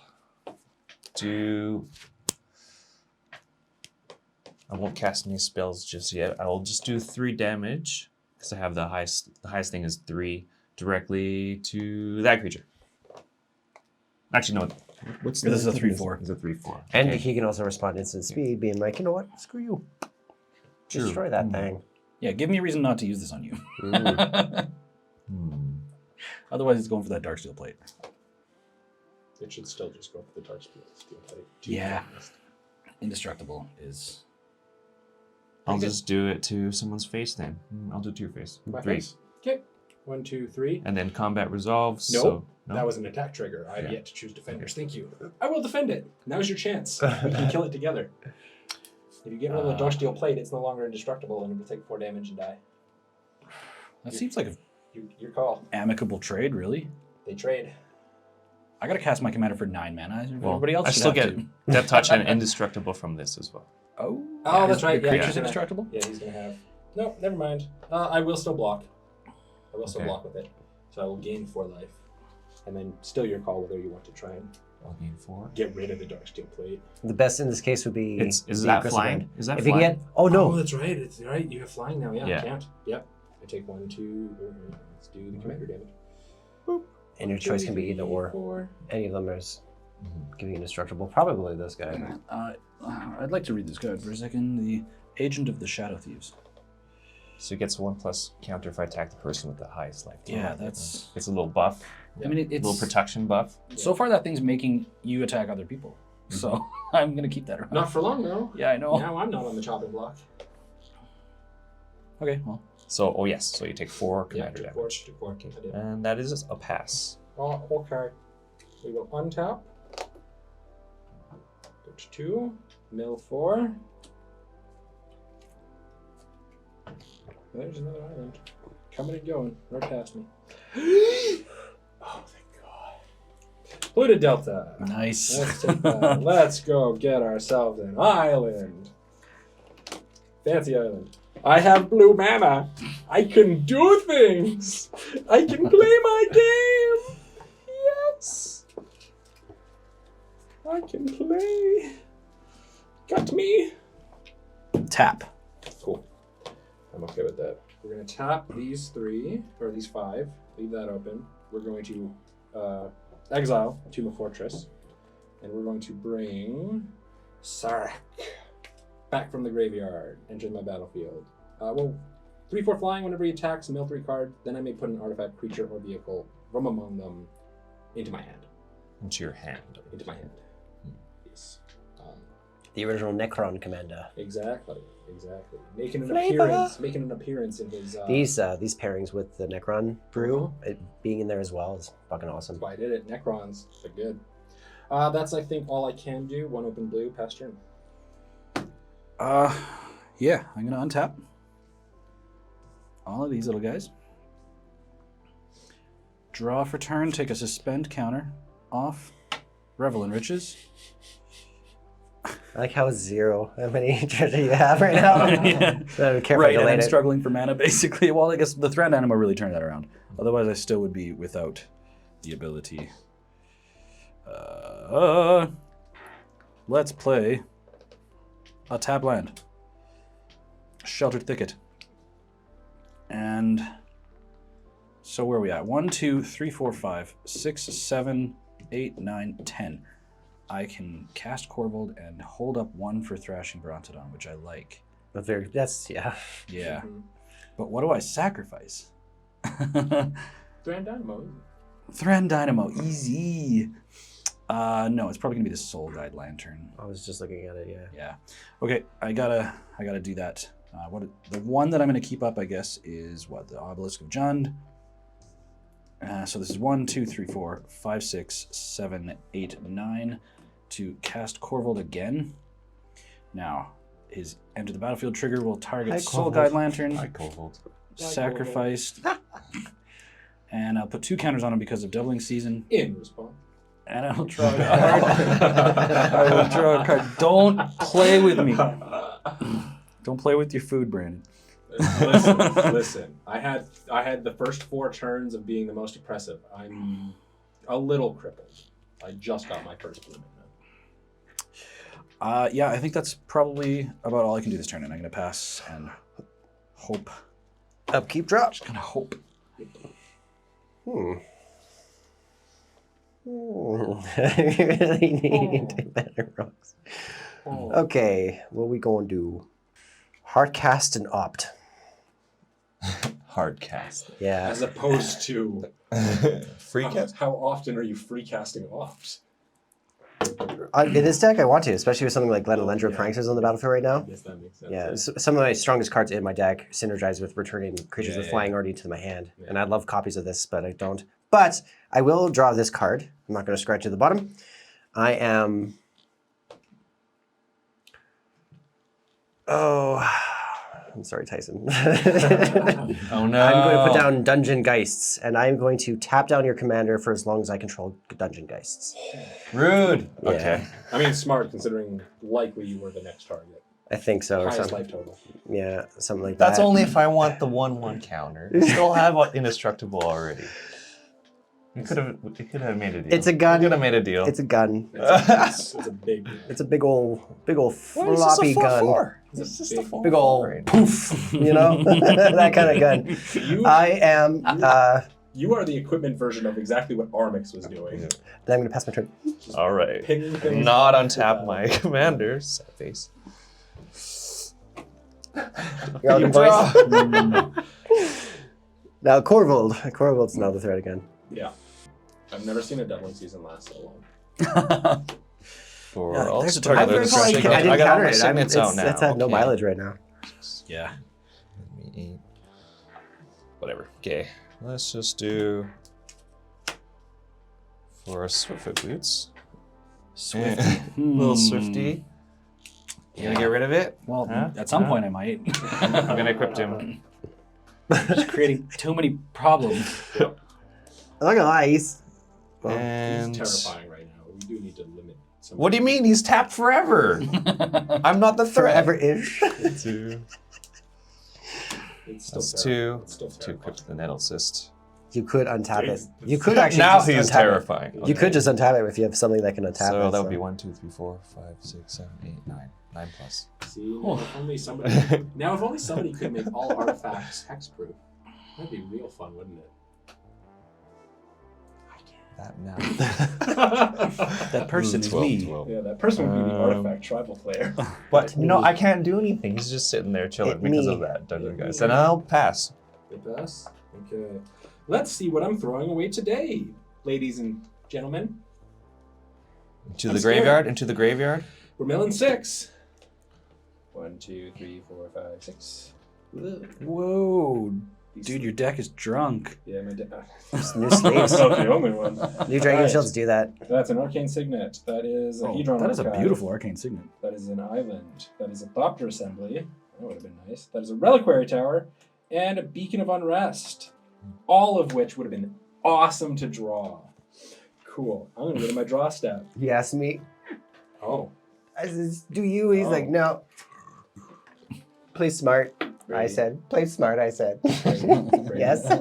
Speaker 4: do. I won't cast any spells just yet. I will just do 3 damage because I have the highest. The highest thing is 3 directly to that creature. Actually, no. What's
Speaker 2: This is a
Speaker 4: the-
Speaker 2: 3/4.
Speaker 4: It's a 3/4.
Speaker 1: And
Speaker 4: Okay.
Speaker 1: he can also respond instant speed, being like, you know what? Screw you.
Speaker 4: True.
Speaker 1: Destroy that thing.
Speaker 2: Yeah, give me a reason not to use this on you. Otherwise, it's going for that Darksteel plate.
Speaker 5: It should still just go for the dark steel plate.
Speaker 2: Yeah. Indestructible is.
Speaker 4: I'll just do it to someone's face then. I'll do it to your face.
Speaker 5: My
Speaker 4: 3.
Speaker 5: face. Okay. 1, 2, 3.
Speaker 4: And then combat resolves.
Speaker 5: Nope.
Speaker 4: So, no?
Speaker 5: That was an attack trigger. I have
Speaker 4: Yeah.
Speaker 5: yet to choose defenders. Thank you. I will defend it. Now's your chance. We can kill it together. If you get rid of the dark steel plate, it's no longer indestructible and it will take 4 damage and die.
Speaker 2: That seems like an
Speaker 5: Your call.
Speaker 2: amicable trade, really.
Speaker 5: They trade.
Speaker 2: I gotta cast my commander for 9 mana.
Speaker 4: Well,
Speaker 2: Everybody else
Speaker 4: I
Speaker 2: should
Speaker 4: still
Speaker 2: have
Speaker 4: get
Speaker 2: to.
Speaker 4: Death Touch and Indestructible from this as well.
Speaker 2: Oh.
Speaker 5: Oh, that's right.
Speaker 2: Your
Speaker 5: Yeah,
Speaker 2: creature's
Speaker 5: he's gonna-
Speaker 2: indestructible?
Speaker 5: Yeah, he's going to have... No, never mind. I will still block. I will still
Speaker 4: Okay.
Speaker 5: block with it. So I will gain 4 life. And then still your call whether you want to try and
Speaker 4: I'll gain 4.
Speaker 5: get rid of the dark steel plate.
Speaker 1: The best in this case would be.
Speaker 4: Is
Speaker 1: the
Speaker 4: that
Speaker 1: Crystal
Speaker 4: flying?
Speaker 1: Band.
Speaker 4: Is that
Speaker 1: If you
Speaker 4: flying?
Speaker 1: can get. Oh no!
Speaker 5: Oh, that's right. It's right. You have flying now. Yeah,
Speaker 4: Yeah.
Speaker 5: I can't. Yep. I take 1, 2. Let's do the commander damage.
Speaker 1: And your choice can be either or.
Speaker 5: 4.
Speaker 1: Any of them is giving indestructible. Probably this guy.
Speaker 2: I'd like to read this card for a second. The Agent of the Shadow Thieves.
Speaker 4: So it gets 1+ counter if I attack the person with the highest life.
Speaker 2: Yeah, that's.
Speaker 4: It's a little buff,
Speaker 2: I mean,
Speaker 4: a
Speaker 2: it's.
Speaker 4: little protection buff.
Speaker 2: So far, that thing's making you attack other people. So I'm gonna keep that around.
Speaker 5: Not for long though.
Speaker 2: Yeah, I know.
Speaker 5: Now I'm not on the chopping block.
Speaker 2: Okay, well.
Speaker 4: So, oh yes, so you take 4
Speaker 5: Yeah,
Speaker 4: commander
Speaker 5: took 4.
Speaker 4: damage.
Speaker 5: Took 4. I did.
Speaker 4: And that is a pass.
Speaker 5: Oh, okay. We will untap. Go to 2. Mill 4. There's another island. Coming and going. Right past me. Oh, thank God. Polluted Delta.
Speaker 2: Nice.
Speaker 5: Let's take that. Let's go get ourselves an island. Fancy island. I have blue mana. I can do things. I can play my game. Yes. I can play. Got me.
Speaker 2: Tap.
Speaker 5: Cool. I'm okay with that. We're going to tap these 3, or these 5. Leave that open. We're going to exile Tomb of Fortress. And we're going to bring Sarak back from the graveyard. Enter my battlefield. 3/4 flying whenever he attacks, mill 3 cards. Then I may put an artifact, creature, or vehicle from among them into my hand.
Speaker 4: Into your hand.
Speaker 5: Into my hand. Yes.
Speaker 1: The original Necron commander.
Speaker 5: Exactly. Making an
Speaker 1: Flavor.
Speaker 5: appearance in his.
Speaker 1: These pairings with the Necron brew, it being in there as well is fucking awesome.
Speaker 5: That's why I did it. Necrons, they're good. That's I think all I can do. 1 open blue, pass turn.
Speaker 2: Yeah, I'm gonna untap all of these little guys. Draw for turn, take a suspend counter off. Revel in Riches.
Speaker 1: I like how it's 0. How many treasure you have right now? So careful
Speaker 2: Right,
Speaker 1: to
Speaker 2: and I'm
Speaker 1: delete it.
Speaker 2: struggling for mana basically. Well, I guess the Threat Anima really turned that around. Otherwise, I still would be without the ability. Let's play a tap land. Sheltered Thicket. And so where are we at? 1, 2, 3, 4, 5, 6, 7, 8, 9, 10. I can cast Korvold and hold up 1 for Thrashing Brontodon, which I like.
Speaker 1: But that's, yeah.
Speaker 2: Yeah. But what do I sacrifice?
Speaker 5: Grand Dynamo.
Speaker 2: Thran Dynamo, easy. No, it's probably gonna be the Soul Guide Lantern.
Speaker 1: I was just looking at it, yeah.
Speaker 2: Yeah. Okay, I gotta do that. The one that I'm gonna keep up, I guess, is what, the Obelisk of Jund. So this is 1, 2, 3, 4, 5, 6, 7, 8, 9 to cast Korvold again. Now, his enter the battlefield trigger will target
Speaker 1: Hi,
Speaker 2: Soul
Speaker 1: Korvold.
Speaker 2: Guide Lantern.
Speaker 4: Hi, Korvold.
Speaker 2: Sacrificed. And I'll put 2 counters on him because of Doubling Season.
Speaker 5: In response.
Speaker 2: And I'll draw a card. I will draw a card. Don't play with me. Don't play with your food, Brandon.
Speaker 5: Listen. I had the first 4 turns of being the most oppressive. I'm a little crippled. I just got my first blue mana.
Speaker 2: Yeah, I think that's probably about all I can do this turn, and I'm gonna pass and hope.
Speaker 1: Upkeep drop.
Speaker 2: Just gonna hope.
Speaker 1: I really need better rocks. Okay, what we gonna do? Hardcast and opt.
Speaker 4: Hard cast.
Speaker 1: Yeah.
Speaker 5: As opposed to
Speaker 4: Free cast?
Speaker 5: how often are you free casting ops?
Speaker 1: In this deck, I want to, especially with something like Glenalendra Pranksters on the battlefield right now.
Speaker 5: Yes, that makes sense.
Speaker 1: Yeah, some of my strongest cards in my deck synergize with returning creatures with flying already to my hand.
Speaker 5: Yeah.
Speaker 1: And I love copies of this, but I don't. But I will draw this card. I'm not going to scratch at the bottom. I am... Oh, I'm sorry, Tyson.
Speaker 4: Oh no.
Speaker 1: I'm going to put down Dungeon Geists, and I'm going to tap down your commander for as long as I control Dungeon Geists.
Speaker 4: Rude.
Speaker 1: Yeah.
Speaker 4: Okay.
Speaker 5: I mean, it's smart considering likely you were the next target.
Speaker 1: I think so. Or
Speaker 5: Highest
Speaker 1: something.
Speaker 5: life total.
Speaker 1: Yeah, something like
Speaker 4: That's
Speaker 1: that.
Speaker 4: only if I want the 1/1 counter. You still have indestructible already. We could have made a deal.
Speaker 1: It's a gun.
Speaker 4: We could have made a deal.
Speaker 1: It's a gun.
Speaker 5: It's a big.
Speaker 1: It's a big old
Speaker 4: Well,
Speaker 1: floppy gun.
Speaker 4: It's just a
Speaker 5: big-
Speaker 4: 4/4.
Speaker 1: Big old poof, you know? That kind of gun. I am,
Speaker 5: You are the equipment version of exactly what Armix was doing.
Speaker 1: then I'm going to pass my turn.
Speaker 4: All right.
Speaker 5: Picking things
Speaker 4: Not
Speaker 5: off
Speaker 4: untap
Speaker 5: the
Speaker 4: my commander. Sad face.
Speaker 1: You're all
Speaker 4: You
Speaker 1: good, boys.
Speaker 4: draw.
Speaker 1: Now, Korvold. Korvold's now the threat again.
Speaker 5: Yeah. I've never seen a doubling season last so long.
Speaker 4: For
Speaker 2: Yeah,
Speaker 4: all
Speaker 2: there's a
Speaker 4: target
Speaker 2: target.
Speaker 1: I
Speaker 2: Distracting.
Speaker 1: didn't
Speaker 4: I got all
Speaker 1: counter
Speaker 4: my
Speaker 1: it.
Speaker 4: signets out now.
Speaker 1: It's had no
Speaker 4: Okay.
Speaker 1: mileage right now.
Speaker 2: Yeah.
Speaker 4: Let me eat. Whatever. Okay. Let's just do for Swiftfoot Boots.
Speaker 2: Swifty.
Speaker 4: Little Swifty. You gonna get rid of it?
Speaker 2: Well,
Speaker 4: Huh?
Speaker 2: at some
Speaker 4: Huh?
Speaker 2: point I might.
Speaker 4: I'm gonna equip him.
Speaker 2: Just creating too many problems.
Speaker 1: I'm not gonna lie, he's
Speaker 4: And
Speaker 5: He's terrifying right now. We do need to limit.
Speaker 4: what do you mean? He's tapped forever. I'm not the threat.
Speaker 1: forever-ish.
Speaker 4: 2.
Speaker 5: It's still
Speaker 4: That's
Speaker 5: terrifying.
Speaker 4: 2.
Speaker 5: It's still
Speaker 4: 2
Speaker 5: terrifying.
Speaker 4: Crypt of the Nettle Cyst.
Speaker 1: You could untap it.
Speaker 5: It's-
Speaker 1: You could actually
Speaker 4: Now
Speaker 1: just
Speaker 4: he's
Speaker 1: untap
Speaker 4: terrifying.
Speaker 1: It. You could just untap it if you have something that can untap
Speaker 4: So
Speaker 1: it.
Speaker 4: that would be 1, 2, 3, 4, 5, 6, 7, 8, 9. 9 plus.
Speaker 5: See, now if only somebody. Now, if only somebody could make all artifacts hexproof, that'd be real fun, wouldn't it?
Speaker 4: That now.
Speaker 2: That person is
Speaker 4: 12,
Speaker 2: me.
Speaker 4: 12.
Speaker 5: Yeah, that person would be the artifact tribal player.
Speaker 4: But no, I can't do anything. He's just sitting there chilling
Speaker 1: It
Speaker 4: because
Speaker 1: me.
Speaker 4: of that dungeon guys. And I'll pass.
Speaker 5: Good pass. Okay. Let's see what I'm throwing away today, ladies and gentlemen.
Speaker 4: Into
Speaker 5: I'm
Speaker 4: the
Speaker 5: scared.
Speaker 4: graveyard. Into the graveyard.
Speaker 5: We're milling 6. 1, 2, 3, 4, 5, 6.
Speaker 2: Whoa, dude, your deck is drunk.
Speaker 5: Yeah, my deck.
Speaker 1: New
Speaker 5: That's
Speaker 1: sleeves.
Speaker 5: not the only one.
Speaker 1: New Dragon
Speaker 5: Right.
Speaker 1: Shields do that.
Speaker 5: That's an arcane signet. That is a Hedron
Speaker 2: that is a
Speaker 5: archive.
Speaker 2: beautiful arcane signet.
Speaker 5: That is an island. That is a Thopter assembly. That would have been nice. That is a reliquary tower. And a beacon of unrest. All of which would have been awesome to draw. Cool. I'm going to go to my draw step.
Speaker 1: He asked me,
Speaker 5: Oh.
Speaker 1: I said, do you? He's
Speaker 5: Oh.
Speaker 1: like, no. Play smart. I
Speaker 5: Really?
Speaker 1: said, play smart, I said.
Speaker 5: Brandon,
Speaker 1: Yes.
Speaker 5: I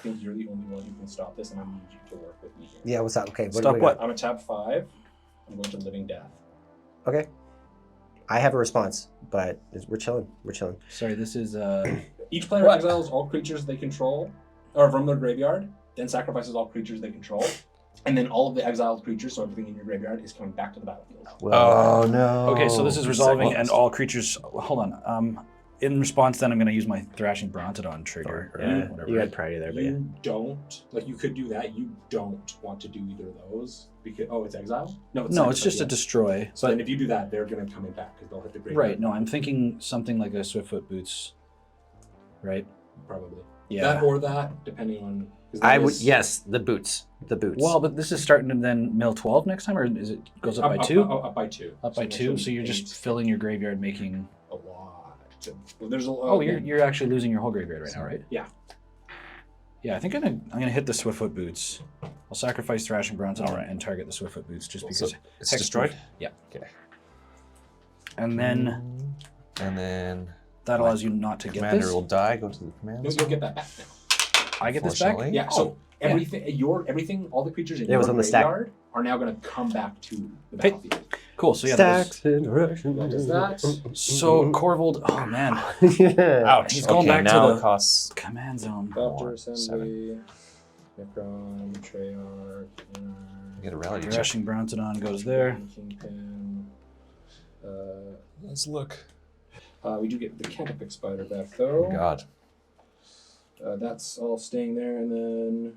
Speaker 5: think you're the only one who can stop this, and I need you to work with me here.
Speaker 1: Yeah, what's up? Okay, what do
Speaker 2: Stop
Speaker 1: we
Speaker 2: what?
Speaker 1: got?
Speaker 5: I'm at tab 5. I'm going to Living Death.
Speaker 1: Okay. I have a response, but we're chilling. We're chilling.
Speaker 2: Sorry, this is
Speaker 5: Each player exiles all creatures they control, or from their graveyard, then sacrifices all creatures they control, and then all of the exiled creatures, so everything in your graveyard, is coming back to the battlefield.
Speaker 1: Oh, no.
Speaker 2: okay. So this is resolving,
Speaker 4: Second.
Speaker 2: and all creatures. Hold on. In response, then I'm going to use my Thrashing Brontodon trigger. Or
Speaker 1: Yeah,
Speaker 2: whatever.
Speaker 1: you had priority there, but yeah.
Speaker 5: You don't, like, you could do that. You don't want to do either of those because it's exile. No,
Speaker 2: No, it's just a
Speaker 5: sacrifice,
Speaker 2: destroy.
Speaker 5: So then if you do that, they're going to come back because they'll hit the graveyard.
Speaker 2: Right. No, I'm thinking something like a Swiftfoot Boots. Right.
Speaker 5: Probably.
Speaker 2: Yeah.
Speaker 5: That or that, depending on. 'cause
Speaker 1: I
Speaker 5: that
Speaker 1: would,
Speaker 5: is-
Speaker 1: yes, the boots. The boots.
Speaker 2: Well, but this is starting to then mill 12 next time, or is it goes up by 2?
Speaker 5: Up by 2.
Speaker 2: Up by 2. So you're just filling your graveyard, making.
Speaker 5: a lot. Well, there's a lot.
Speaker 2: Oh, you're actually losing your whole graveyard right now, right?
Speaker 5: Yeah.
Speaker 2: Yeah, I think I'm gonna hit the Swiftfoot Boots. I'll sacrifice Thrashing Brontodon and target the Swiftfoot Boots just because.
Speaker 4: It's
Speaker 2: Hex
Speaker 4: destroyed.
Speaker 2: proof. Yeah.
Speaker 4: Okay.
Speaker 2: And then
Speaker 4: And then
Speaker 2: that allows you not to get
Speaker 4: commander
Speaker 2: this.
Speaker 4: will die. Go to the command.
Speaker 5: No, you'll get that back now.
Speaker 2: I get this back.
Speaker 4: Unfortunately.
Speaker 5: Yeah. So everything, all the creatures in
Speaker 1: It
Speaker 5: your
Speaker 1: was on the stack.
Speaker 5: graveyard are now going to come back to the
Speaker 2: Hey.
Speaker 5: battlefield.
Speaker 2: Cool. So yeah, that
Speaker 1: Stacks and
Speaker 5: That is that.
Speaker 2: was, so Korvold. Oh man,
Speaker 1: yeah.
Speaker 4: Ouch.
Speaker 2: He's going
Speaker 4: okay,
Speaker 2: back to
Speaker 4: now
Speaker 2: the-
Speaker 4: it costs.
Speaker 2: command zone.
Speaker 5: Thopter assembly, Necron, Treyarch,
Speaker 4: Get a reality check.
Speaker 2: Thrashing Brontodon goes there.
Speaker 5: Kingpin.
Speaker 4: Let's look.
Speaker 5: We do get the Canopic Spider back
Speaker 4: Oh
Speaker 5: though.
Speaker 4: God.
Speaker 5: That's all staying there, and then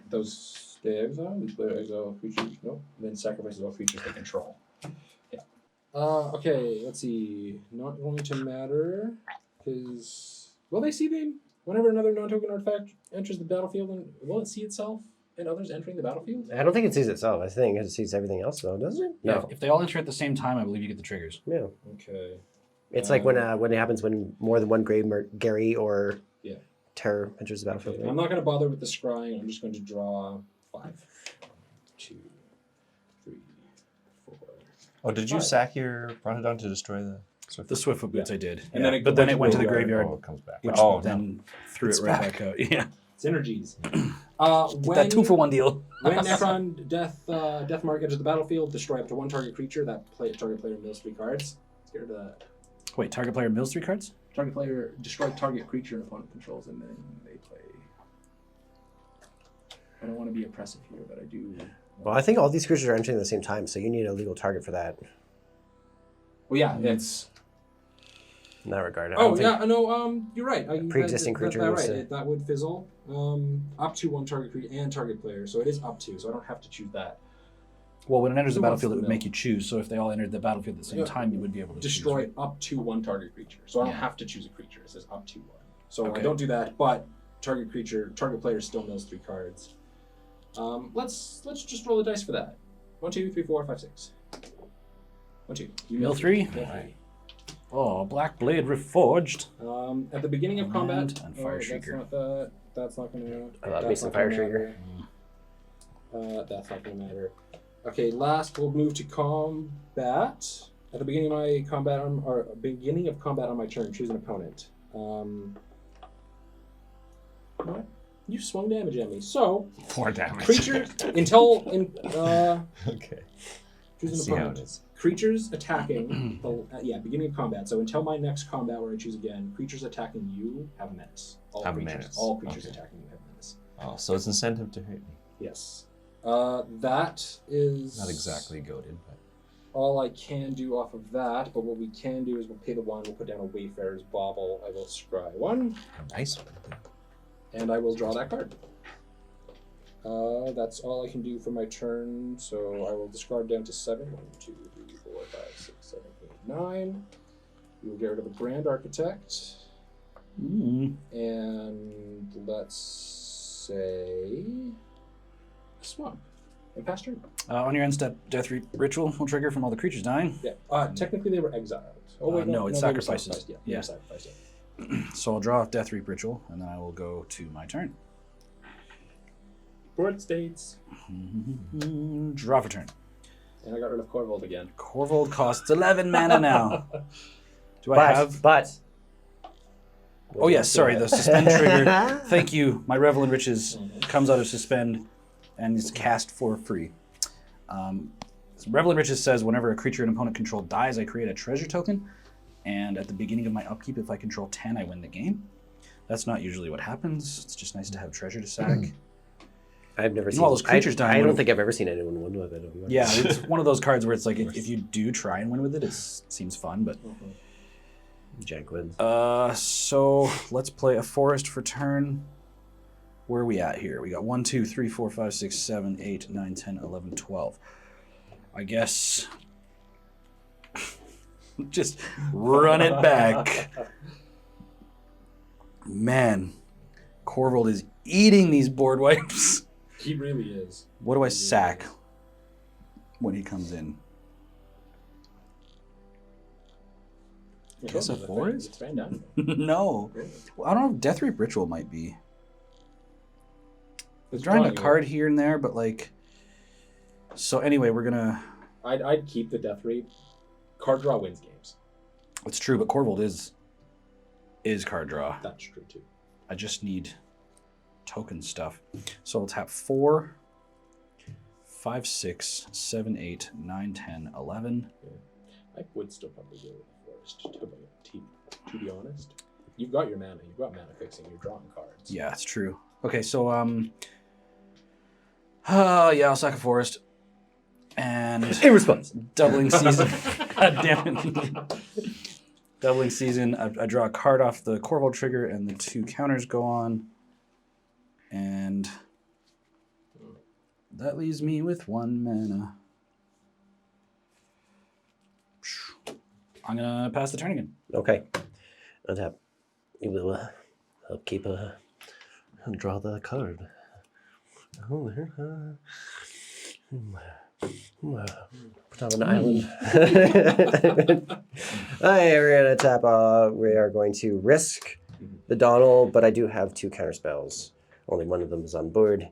Speaker 5: those stay exile. These player exile creatures. No, and then sacrifices all creatures they control. Yeah. Okay. Let's see. Not going to matter because whenever another non-token artifact enters the battlefield, and will it see itself and others entering the battlefield?
Speaker 1: I don't think it sees itself. I think it sees everything else, though, doesn't it?
Speaker 2: Yeah,
Speaker 1: No.
Speaker 2: if they all enter at the same time, I believe you get the triggers.
Speaker 1: Yeah.
Speaker 5: Okay.
Speaker 1: It's like when it happens when more than one Gary or
Speaker 5: Yeah.
Speaker 1: Terror enters the
Speaker 5: Okay.
Speaker 1: battlefield.
Speaker 5: I'm not going to bother with the scrying. I'm just going to draw 5, 2, 3, 4.
Speaker 4: Oh, did you
Speaker 5: Right.
Speaker 4: sack your Brontodon to destroy the Swift?
Speaker 2: The Swiftfoot Boots I did.
Speaker 5: And
Speaker 2: Yeah.
Speaker 5: then it
Speaker 2: but then
Speaker 5: went
Speaker 2: it
Speaker 5: to
Speaker 2: went to the
Speaker 5: graveyard.
Speaker 2: graveyard,
Speaker 4: Oh, it comes back.
Speaker 2: which
Speaker 4: Oh,
Speaker 2: then threw
Speaker 4: It's
Speaker 2: it right
Speaker 4: back.
Speaker 2: back out. Yeah.
Speaker 5: Synergies.
Speaker 2: Get that 2-for-1 deal.
Speaker 5: When Necron Death Mark enters the battlefield, destroy up to 1 target creature. Target player mills 3 cards. Let's get rid of that.
Speaker 2: Wait, target player mills 3 cards?
Speaker 5: Target player destroy target creature an opponent controls, and then they play. I don't want to be oppressive here, but I do.
Speaker 1: Well, I think all these creatures are entering at the same time, so you need a legal target for that
Speaker 5: Well, yeah, it's.
Speaker 1: in that regard. I
Speaker 5: Oh
Speaker 1: don't think-
Speaker 5: yeah, no. You're right.
Speaker 1: Pre-existing creature
Speaker 5: That,
Speaker 1: needs
Speaker 5: right.
Speaker 1: to-
Speaker 5: That would fizzle. Up to 1 target creature and target player, so it is up to. So I don't have to choose that.
Speaker 2: Well, when it enters the
Speaker 5: Who wants
Speaker 2: battlefield, it
Speaker 5: to
Speaker 2: would
Speaker 5: mill?
Speaker 2: make you choose. So if they all entered the battlefield at the same
Speaker 5: Yeah.
Speaker 2: time, you would be able to
Speaker 5: Destroy
Speaker 2: choose.
Speaker 5: up to 1 target creature. So I don't
Speaker 2: Yeah.
Speaker 5: have to choose a creature. It says up to 1. So
Speaker 2: Okay.
Speaker 5: I don't do that, but target player still mills 3 cards. Let's just roll the dice for that. 1, 2, 3, 4, 5, 6. 1, 2. You
Speaker 2: Mill 3?
Speaker 5: Mill 3.
Speaker 2: Oh, Black Blade Reforged.
Speaker 5: At the beginning of combat,
Speaker 2: And Fire Shrieker.
Speaker 5: That's not gonna.
Speaker 1: I love me some Fire Shrieker.
Speaker 5: That's not gonna matter. Okay, last we'll move to combat. At the beginning of my combat beginning of combat on my turn, choose an opponent. What? You swung damage at me. So
Speaker 4: 4 damage.
Speaker 5: creature
Speaker 4: Okay.
Speaker 5: choose an
Speaker 4: See how it
Speaker 5: opponent.
Speaker 4: is.
Speaker 5: Creatures attacking beginning of combat. So until my next combat where I choose again, creatures attacking you have menace. All
Speaker 4: Have
Speaker 5: creatures.
Speaker 4: menace.
Speaker 5: All creatures
Speaker 4: Okay.
Speaker 5: attacking you have menace.
Speaker 4: Oh, so it's incentive to hit me.
Speaker 5: Yes. That is
Speaker 4: Not exactly goaded, but
Speaker 5: all I can do off of that, but what we can do is we'll pay the 1, we'll put down a Wayfarer's Bauble, I will scry 1,
Speaker 4: a nice one.
Speaker 5: and I will draw that card. That's all I can do for my turn, so I will discard down to 7. 1, 2, 3, 4, 5, 6, 7, 8, 9. We will get rid of the Grand Architect, and let's say a Swamp. And pass turn.
Speaker 2: On your end step, Death Ritual will trigger from all the creatures dying.
Speaker 5: Yeah. Technically they were exiled. Oh wait,
Speaker 2: no, it's
Speaker 5: they were
Speaker 2: sacrifices.
Speaker 5: sacrificed. Yeah. They were sacrificed, yeah.
Speaker 2: So I'll draw Death Reap Ritual, and then I will go to my turn.
Speaker 5: Board states.
Speaker 2: Draw for turn.
Speaker 5: And I got rid of Korvold again.
Speaker 2: Korvold costs 11 mana now. Do I have?
Speaker 1: But.
Speaker 2: Oh yes, sorry, the suspend trigger. Thank you. My Revel in Riches comes out of suspend and is cast for free. Revel in Riches says whenever a creature an opponent control dies, I create a treasure token. And at the beginning of my upkeep, if I control 10, I win the game. That's not usually what happens. It's just nice to have treasure to sack.
Speaker 1: I've never seen
Speaker 2: all those creatures dying
Speaker 1: I don't
Speaker 2: would've-
Speaker 1: think I've ever seen anyone win with it.
Speaker 2: Yeah, it's one of those cards where it's like if you do try and win with it, it seems fun, but
Speaker 1: Jack wins.
Speaker 2: so let's play a forest for turn. Where are we at here? We got 1, 2, 3, 4, 5, 6, 7, 8, 9, 10, 11, 12. I guess just run it back. Man, Korvold is eating these board wipes.
Speaker 5: He really is.
Speaker 2: What do I sack when he comes in? Guess a forest?
Speaker 5: It's fan down.
Speaker 2: No.
Speaker 5: Really?
Speaker 2: Well, I don't know if Death Reap Ritual might be.
Speaker 5: It's
Speaker 2: Drawing a
Speaker 5: drawing you.
Speaker 2: card here and there, but like... So anyway, we're gonna...
Speaker 5: I'd keep the Death Reap. Card draw wins games.
Speaker 2: It's true, but Korvold is card draw.
Speaker 5: That's true too.
Speaker 2: I just need token stuff. So I'll tap 4, 5, 6, 7, 8, 9, 10, 11.
Speaker 5: I would still probably go with the forest, to be honest. You've got your mana. You've got mana fixing. You're drawing cards.
Speaker 2: Yeah, it's true. Okay, so yeah, I'll sack a forest. And
Speaker 1: In response.
Speaker 2: doubling season. God damn it. Doubling season. I draw a card off the Korvold trigger, and the 2 counters go on. And that leaves me with 1 mana. I'm gonna pass the turn again.
Speaker 1: Okay. Untap. You will help keep draw the card. Oh, put on an island. We're gonna tap. We are going to risk the Donal, but I do have 2 counter spells. Only one of them is on board.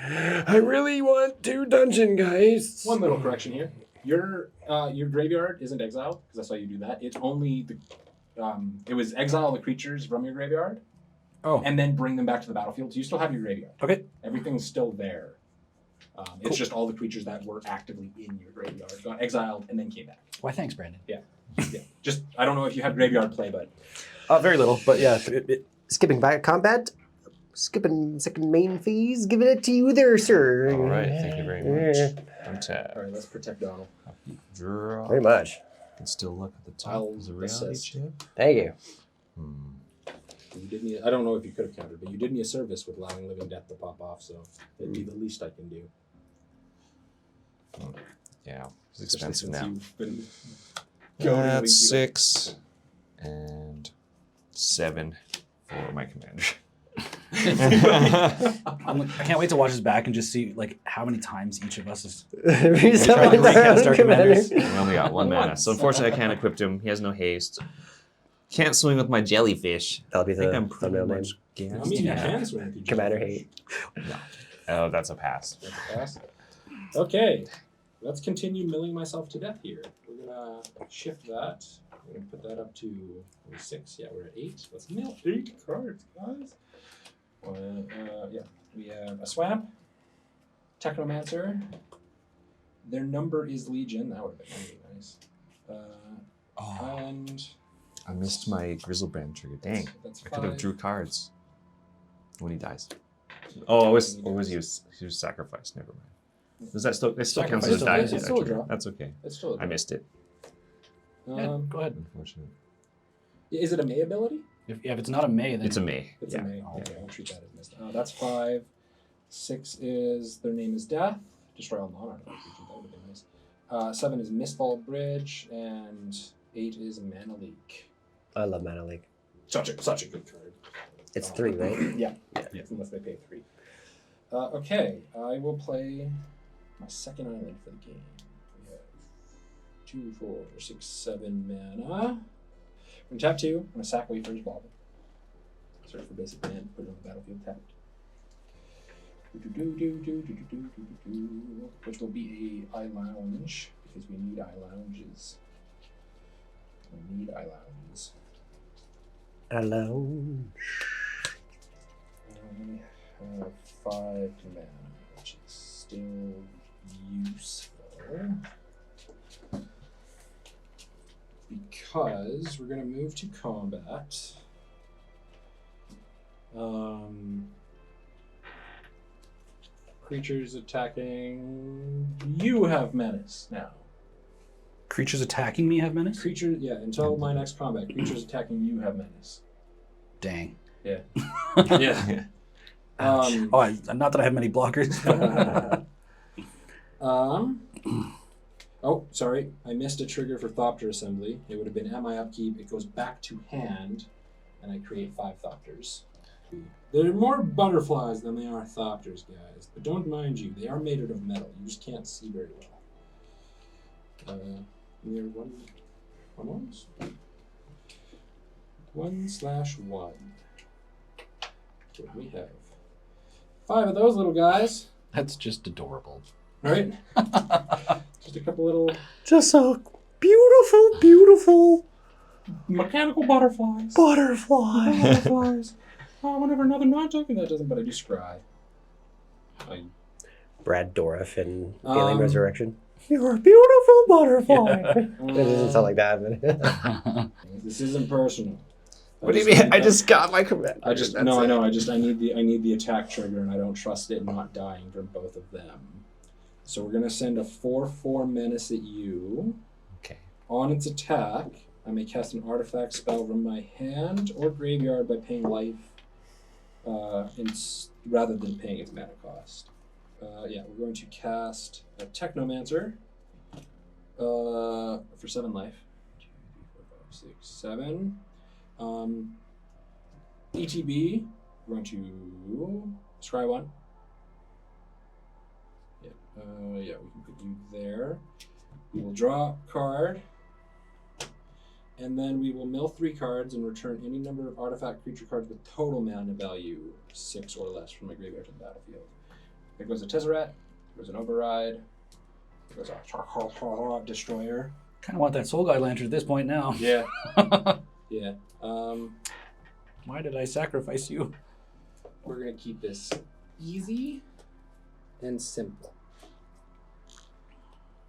Speaker 1: I really want 2 dungeon guys.
Speaker 5: One little correction here. Your graveyard isn't exiled because I saw you do that. It's only the it was exile the creatures from your graveyard.
Speaker 2: Oh.
Speaker 5: And then bring them back to the battlefield. So you still have your graveyard.
Speaker 2: Okay.
Speaker 5: Everything's still there. It's just all the creatures that were actively in your graveyard got exiled and then came back.
Speaker 2: Why, thanks, Brandon.
Speaker 5: Yeah. Just I don't know if you had graveyard play, but
Speaker 2: Very little, but yeah.
Speaker 1: Skipping back combat. Skipping second main phase. Giving it to you there, sir.
Speaker 4: All right, thank you very much. Untap.
Speaker 5: all right, let's protect Donal.
Speaker 4: Draw.
Speaker 1: Very much.
Speaker 4: Can still look at the top.
Speaker 5: I'll
Speaker 4: Is a reality
Speaker 5: assist.
Speaker 4: chip.
Speaker 1: Thank you.
Speaker 5: You did me. I don't know if you could have countered, but you did me a service with allowing Living Death to pop off, so it'd be the least I can do.
Speaker 4: Yeah, it's
Speaker 5: Especially
Speaker 4: expensive
Speaker 5: since
Speaker 4: now.
Speaker 5: you've been goading me
Speaker 4: That's
Speaker 5: to-
Speaker 4: 6 and 7 for my commander.
Speaker 2: I can't wait to watch this back and just see like how many times each of us is.
Speaker 1: Resummon
Speaker 2: to recast our commanders.
Speaker 4: I only got 1 mana, so unfortunately I can't equip him. He has no haste. Can't swing with my jellyfish.
Speaker 1: That'll be
Speaker 4: I think
Speaker 1: the
Speaker 4: I'm pretty
Speaker 1: thumbnail name.
Speaker 4: much gassed.
Speaker 5: I mean, you can swing with your
Speaker 1: Commander
Speaker 5: jellyfish.
Speaker 1: hate.
Speaker 4: Oh, that's a pass.
Speaker 5: That's a pass. Okay, let's continue milling myself to death here. We're gonna shift that. We're gonna put that up to 6. Yeah, we're at 8. Let's mill 8 cards, guys. Yeah, we have a swamp, technomancer. Their number is Legion. That would have been really nice. And
Speaker 4: I missed my Grizzlebrand trigger. Dang.
Speaker 5: that's
Speaker 4: I could have
Speaker 5: 5.
Speaker 4: drew cards when he dies. Oh, he was sacrificed. Never mind. Does that still? It still counts as a die.
Speaker 5: Sacrifice, it's still a draw.
Speaker 4: That's okay.
Speaker 5: It's still a
Speaker 4: I missed it.
Speaker 2: Yeah, go ahead.
Speaker 4: Unfortunately,
Speaker 5: Is it a May ability?
Speaker 2: If it's not a May, then
Speaker 4: it's a May.
Speaker 5: It's
Speaker 4: Yeah.
Speaker 5: a May. Okay, I'll treat that as missed. That's 5. 6 is their name is Death. Destroy all non-artifact creatures. That would have been nice. 7 is Mistfall Bridge, and 8 is Mana Leak.
Speaker 1: I love Mana League.
Speaker 5: Such a good card.
Speaker 1: It's 3, right?
Speaker 5: Yeah.
Speaker 2: Yeah.
Speaker 5: Unless they pay 3. Okay, I will play my second island for the game. We have 2, 4, 6, 7 mana. From tap 2, I'm going to sack Wayfarer's Bauble. Search for basic mana, put it on the battlefield tapped. Which will be a eye lounge, because we need eye lounges.
Speaker 1: Hello.
Speaker 5: I have 5 mana, which is still useful. Because we're going to move to combat. Creatures attacking. You have menace now.
Speaker 2: creatures attacking me have menace.
Speaker 5: Until my next combat, creatures attacking you have menace.
Speaker 2: Dang.
Speaker 5: Yeah.
Speaker 4: Yeah.
Speaker 2: Not that I have many blockers.
Speaker 5: Oh, sorry. I missed a trigger for Thopter Assembly. It would have been at my upkeep. It goes back to hand, and I create 5 Thopters. They're more butterflies than they are Thopters, guys. But don't mind you. They are made out of metal. You just can't see very well. They're 1/1s? 1/1. So we have 5 of those little guys.
Speaker 2: That's just adorable.
Speaker 5: Right? Just a couple little
Speaker 1: Just a beautiful, beautiful
Speaker 5: mechanical butterflies.
Speaker 1: butterfly.
Speaker 5: Butterflies. Whenever another non-token that doesn't, but I do scry.
Speaker 1: Brad Dourif in Alien
Speaker 5: Um,
Speaker 1: Resurrection. You're a beautiful butterfly. It doesn't sound like that, but
Speaker 5: This isn't personal.
Speaker 4: What do you mean? I just got my command.
Speaker 5: I know. I need the attack trigger, and I don't trust it not dying from both of them. So we're gonna send a 4/4 menace at you.
Speaker 4: Okay.
Speaker 5: On its attack, I may cast an artifact spell from my hand or graveyard by paying life, rather than paying its mana cost. We're going to cast a Technomancer for 7 life. 2, 3, 4, 5, 6, 7. ETB, we're going to scry 1. We can put you there. We will draw a card, and then we will mill 3 cards and return any number of artifact creature cards with total mana value 6 or less from my graveyard to the battlefield. There goes a Tezzeret, there goes an Override, there goes a Destroyer.
Speaker 2: Kind of want that Soul Guide Lantern at this point now.
Speaker 5: Yeah. Yeah.
Speaker 2: Why did I sacrifice you?
Speaker 5: We're going to keep this easy and simple.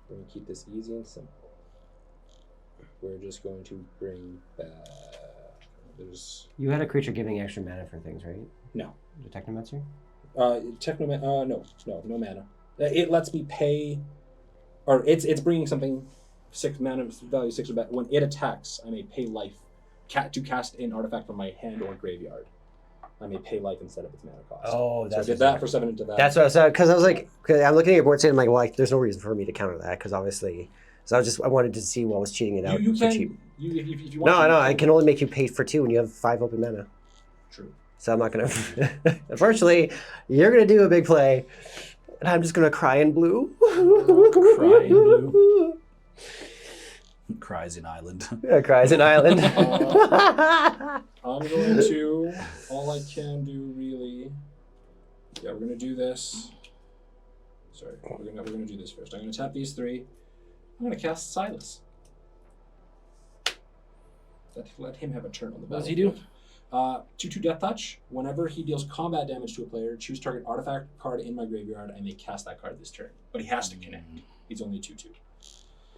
Speaker 5: We're going to keep this easy and simple. We're just going to bring back...
Speaker 1: you had a creature giving extra mana for things, right?
Speaker 5: No.
Speaker 1: The Technomancer?
Speaker 5: No mana. It lets me pay... Or it's bringing something 6 mana value 6 or better. When it attacks, I may pay life to cast an artifact from my hand or graveyard. I may pay life instead of its mana cost.
Speaker 1: Oh, that's
Speaker 5: so I did that for 7 into that.
Speaker 1: That's what I was because I was like, cause I'm looking at your board saying, I'm like, well, there's no reason for me to counter that because obviously, so I wanted to see what was cheating it out
Speaker 5: You
Speaker 1: for
Speaker 5: can.
Speaker 1: cheap.
Speaker 5: If you want
Speaker 1: No,
Speaker 5: to,
Speaker 1: I can only make you pay for 2 when you have 5 open mana.
Speaker 5: True.
Speaker 1: So I'm not gonna. Unfortunately, you're gonna do a big play, and I'm just gonna cry in blue.
Speaker 2: Cry in blue. Cries in Island.
Speaker 1: Yeah, cries in Island.
Speaker 5: I'm going to. All I can do really. Yeah, we're gonna do this. Sorry, we're gonna do this first. I'm gonna tap these 3. I'm gonna cast Silas. Let him have a turn on the battlefield.
Speaker 2: What does he do?
Speaker 5: 2/2 Death Touch. Whenever he deals combat damage to a player, choose target artifact card in my graveyard. I may cast that card this turn, but he has to connect. He's only 2/2.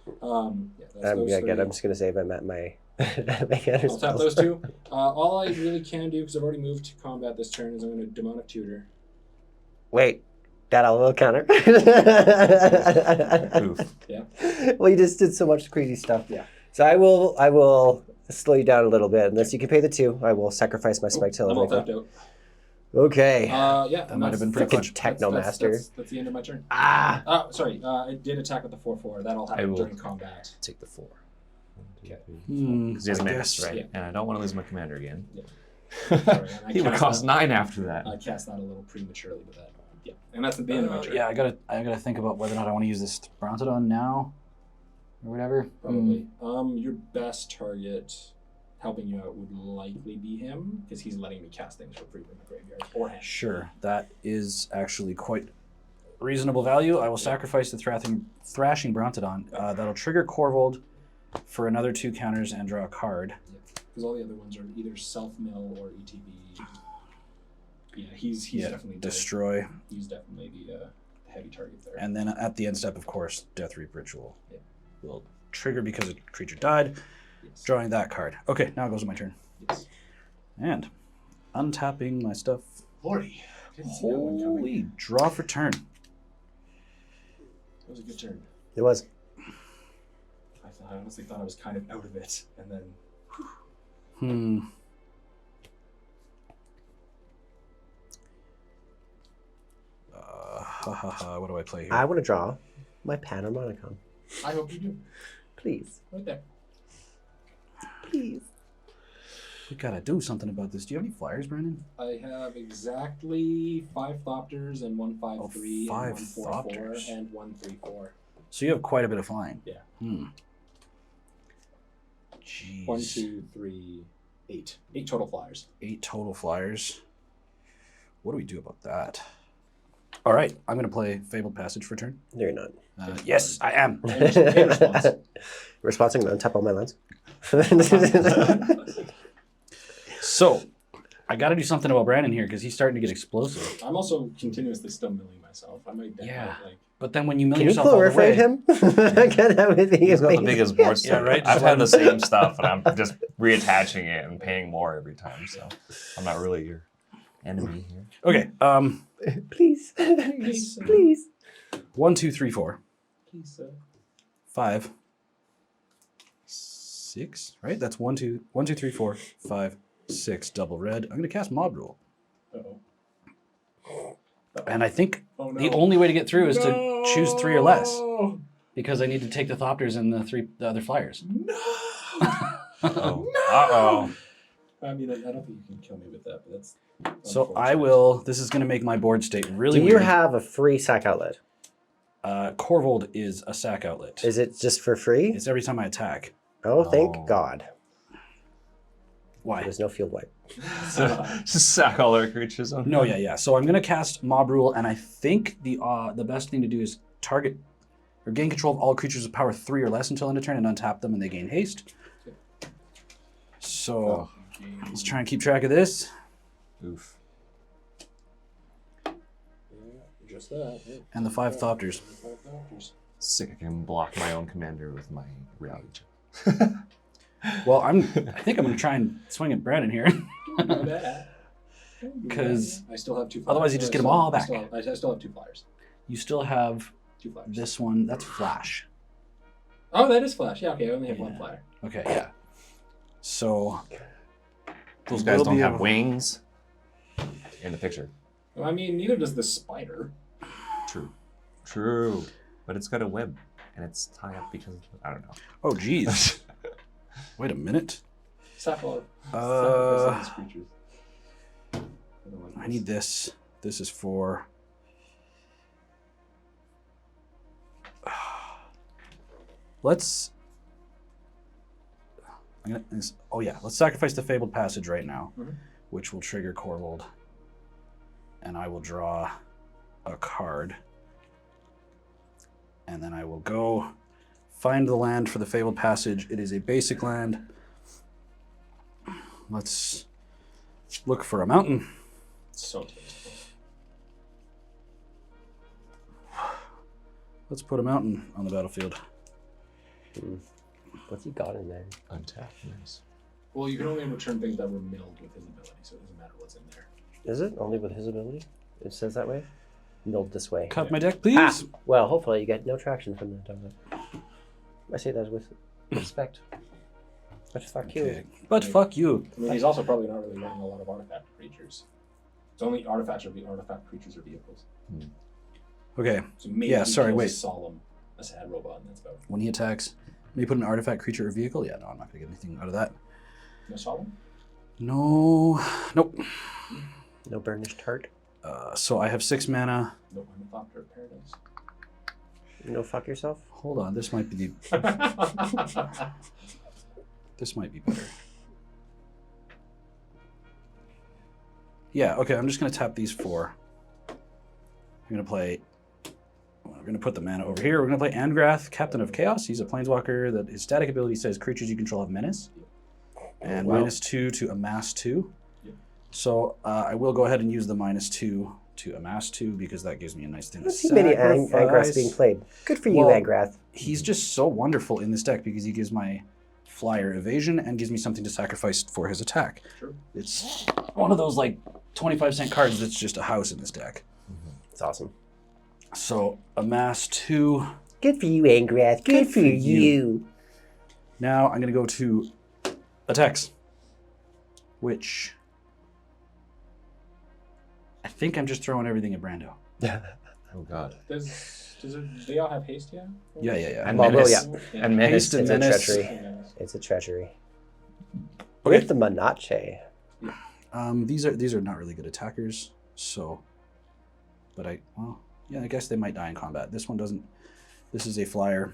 Speaker 5: Yeah, that's those
Speaker 1: Again,
Speaker 5: 3.
Speaker 1: I'm just gonna save him at my.
Speaker 5: I'll tap those 2. All I really can do, because I've already moved to combat this turn, is I'm going to Demonic Tutor.
Speaker 1: Wait, that I'll counter.
Speaker 4: Oof.
Speaker 5: Yeah.
Speaker 1: Well, you just did so much crazy stuff.
Speaker 5: Yeah.
Speaker 1: So I will slow you down a little bit. Unless you can pay the 2, I will sacrifice my spike till
Speaker 5: I'm all tapped out.
Speaker 1: Okay.
Speaker 5: Yeah,
Speaker 2: That might have been pretty
Speaker 1: Frickin'
Speaker 2: clutch.
Speaker 1: Technomaster.
Speaker 5: That's the end of my turn.
Speaker 1: Ah.
Speaker 5: Sorry. I did attack with the 4/4. That'll
Speaker 4: I
Speaker 5: happen
Speaker 4: will-
Speaker 5: during combat.
Speaker 4: Take the 4.
Speaker 5: Okay.
Speaker 4: Because he has
Speaker 2: I
Speaker 4: menace,
Speaker 2: guess.
Speaker 4: right?
Speaker 5: Yeah.
Speaker 4: And I don't want to lose my commander again.
Speaker 5: Sorry, and I
Speaker 4: He would
Speaker 5: cast
Speaker 4: cost
Speaker 5: that-
Speaker 4: 9 after that.
Speaker 5: I cast that a little prematurely with that. Yeah, and that's the end of my turn.
Speaker 2: Yeah, I gotta think about whether or not I want to use this Brontodon now, or whatever.
Speaker 5: Probably. Your best target helping you out would likely be him, because he's letting me cast things for free from the graveyard or hand.
Speaker 2: Sure, that is actually quite reasonable value. I will sacrifice the Thrashing Brontodon. That'll trigger Korvold for another 2 counters and draw a card.
Speaker 5: Because all the other ones are either self-mill or ETB. Yeah, he's definitely
Speaker 2: destroy.
Speaker 5: He's definitely the heavy target there.
Speaker 2: And then at the end step, of course, Death Reap Ritual
Speaker 5: Yeah.
Speaker 2: will trigger because a creature died,
Speaker 5: Yes.
Speaker 2: drawing that card. Okay, now it goes to my turn.
Speaker 5: Yes.
Speaker 2: And untapping my stuff.
Speaker 5: Lordy. Didn't see that one coming.
Speaker 2: Holy, draw for turn.
Speaker 5: That was a good turn.
Speaker 1: It was.
Speaker 5: I honestly thought I was kind of out of it, and then
Speaker 2: What do I play here?
Speaker 1: I want to draw my Panharmonicon.
Speaker 5: I hope you do.
Speaker 1: Please.
Speaker 5: Right there.
Speaker 1: Please.
Speaker 2: We gotta do something about this. Do you have any flyers, Brandon?
Speaker 5: I have exactly 5 Thopters and 1 5/3
Speaker 2: 5
Speaker 5: and 1 4/4
Speaker 2: Thopters.
Speaker 5: and 1 3/4.
Speaker 2: So you have quite a bit of flying.
Speaker 5: Yeah.
Speaker 2: Jeez.
Speaker 5: 1 2 3 8. 8 total flyers.
Speaker 2: 8 total flyers. What do we do about that? All right, I'm gonna play Fabled Passage for turn.
Speaker 1: No, you're not.
Speaker 2: Yes, I am.
Speaker 5: In response.
Speaker 1: Responsing to untap all my lands.
Speaker 2: So, I got to do something about Brandon here because he's starting to get explosive.
Speaker 5: I'm also continuously still milling myself. I might
Speaker 2: Yeah.
Speaker 5: like
Speaker 2: But then when you mill
Speaker 1: Can you
Speaker 2: yourself all the
Speaker 1: proliferate
Speaker 2: way,
Speaker 1: him? That would be
Speaker 4: He's got the
Speaker 1: amazing.
Speaker 4: biggest board
Speaker 2: Yeah,
Speaker 4: set.
Speaker 2: right,
Speaker 4: I've
Speaker 2: just
Speaker 4: had the
Speaker 2: one.
Speaker 4: same stuff, and I'm just reattaching it and paying more every time. So I'm not really your enemy here.
Speaker 2: okay,
Speaker 1: Please.
Speaker 5: Please.
Speaker 1: Please.
Speaker 2: 1, 2, 3, 4,
Speaker 5: Please,
Speaker 2: 5, 6. Right? That's 1, 2, 3, 4, 5, 6. Double red. I'm gonna cast Mob Rule,
Speaker 5: uh-oh.
Speaker 2: and I think
Speaker 5: Oh no.
Speaker 2: the only way to get through is to choose 3 or less
Speaker 5: No.
Speaker 2: because I need to take the Thopters and the other flyers.
Speaker 5: No.
Speaker 4: Oh.
Speaker 5: No.
Speaker 4: Uh-oh.
Speaker 5: I mean, I don't think you can kill me with that, but that's.
Speaker 2: So I
Speaker 5: unfortunate.
Speaker 2: will. This is gonna make my board state really
Speaker 1: Do you
Speaker 2: weird.
Speaker 1: have a free sack outlet?
Speaker 2: Korvold is a sack outlet.
Speaker 1: Is it just for free?
Speaker 2: It's every time I attack.
Speaker 1: Oh, thank
Speaker 4: Oh.
Speaker 1: God.
Speaker 2: Why?
Speaker 1: There's no field wipe.
Speaker 4: Just sack all our creatures. On
Speaker 2: No, yeah. So I'm gonna cast Mob Rule, and I think the best thing to do is target or gain control of all creatures of power 3 or less until end of turn, and untap them, and they gain haste. So let's try and keep track of this.
Speaker 4: Oof.
Speaker 5: Just that. Yeah.
Speaker 2: And the 5 Thopters.
Speaker 5: 5 Thopters.
Speaker 4: Sick. I can block my own commander with my reality check.
Speaker 2: Well, I think I'm gonna try and swing at Brandon here.
Speaker 5: Don't do that. Don't do
Speaker 2: 'Cause
Speaker 5: that. I still have 2 flyers.
Speaker 2: otherwise you just get them all back.
Speaker 5: I still have 2 flyers.
Speaker 2: You still have
Speaker 5: 2 flyers.
Speaker 2: this one. That's Flash.
Speaker 5: Oh, that is flash. Yeah, okay. I only have 1
Speaker 2: Yeah.
Speaker 5: flyer.
Speaker 2: Okay, yeah. So
Speaker 4: Those guys
Speaker 2: will
Speaker 4: don't
Speaker 2: be
Speaker 4: have
Speaker 2: able-
Speaker 4: wings in the picture.
Speaker 5: Well, I mean, neither does the spider.
Speaker 4: True. But it's got a web, and it's tied up because I don't know.
Speaker 2: Oh, geez. Wait a minute.
Speaker 5: Sapphire.
Speaker 2: Uh,
Speaker 5: Sacrifice these creatures.
Speaker 2: I need this. This is for... Let's... let's sacrifice the Fabled Passage right now, which will trigger Korvold. And I will draw a card. And then I will go find the land for the Fabled Passage. It is a basic land. Let's look for a mountain.
Speaker 5: So tasteful.
Speaker 2: Let's put a mountain on the battlefield.
Speaker 1: What's he got in there?
Speaker 4: Untap. Nice.
Speaker 5: Well, you can only return things that were milled with his ability, so it doesn't matter what's in there.
Speaker 1: Is it only with his ability? It says that way. Milled this way.
Speaker 2: Cut my deck, please.
Speaker 1: Well, hopefully you get no traction from that. I say that with respect. But fuck you.
Speaker 2: Okay. But fuck you.
Speaker 5: I mean, he's also probably not really running a lot of artifact creatures. It's only artifacts or artifact creatures or vehicles.
Speaker 2: Okay.
Speaker 5: So maybe
Speaker 2: Yeah, sorry,
Speaker 5: he kills
Speaker 2: wait.
Speaker 5: a solemn, a sad robot, and that's about it.
Speaker 2: When he attacks, may you put an artifact, creature, or vehicle? Yeah, no, I'm not going to get anything out of that.
Speaker 5: No solemn?
Speaker 2: No. Nope.
Speaker 1: No burnished heart.
Speaker 2: So I have 6 mana.
Speaker 5: No Ornithopter Paradise.
Speaker 1: No fuck yourself.
Speaker 2: Hold on, this might be the... This might be better. Yeah, okay, I'm just going to tap these 4. I'm going to play... We're going to put the mana over here. We're going to play Angrath, Captain of Chaos. He's a planeswalker that his static ability says creatures you control have menace. And -2 to amass 2.
Speaker 5: Yep.
Speaker 2: So I will go ahead and use the -2 to amass 2 because that gives me a nice thing to
Speaker 1: Let's see many Angraths being played. Good for you,
Speaker 2: Well,
Speaker 1: Angrath.
Speaker 2: He's just so wonderful in this deck because he gives my flyer evasion and gives me something to sacrifice for his attack.
Speaker 5: Sure.
Speaker 2: It's one of those like 25-cent cards that's just a house in this deck.
Speaker 1: It's awesome.
Speaker 2: So amass 2.
Speaker 1: Good for you, Angrath. Good for you.
Speaker 2: Now I'm going to go to attacks, which I think I'm just throwing everything at Brando.
Speaker 4: Oh god.
Speaker 5: They all have haste, yeah?
Speaker 2: Yeah.
Speaker 4: And
Speaker 1: Well,
Speaker 4: menace.
Speaker 1: yeah.
Speaker 4: And menace.
Speaker 2: Haste and
Speaker 1: It's a
Speaker 2: menace.
Speaker 1: treachery.
Speaker 5: Yeah.
Speaker 1: It's a treachery.
Speaker 2: Okay.
Speaker 1: With the Manache.
Speaker 2: These are not really good attackers, so. But I guess they might die in combat. This one doesn't. This is a flyer.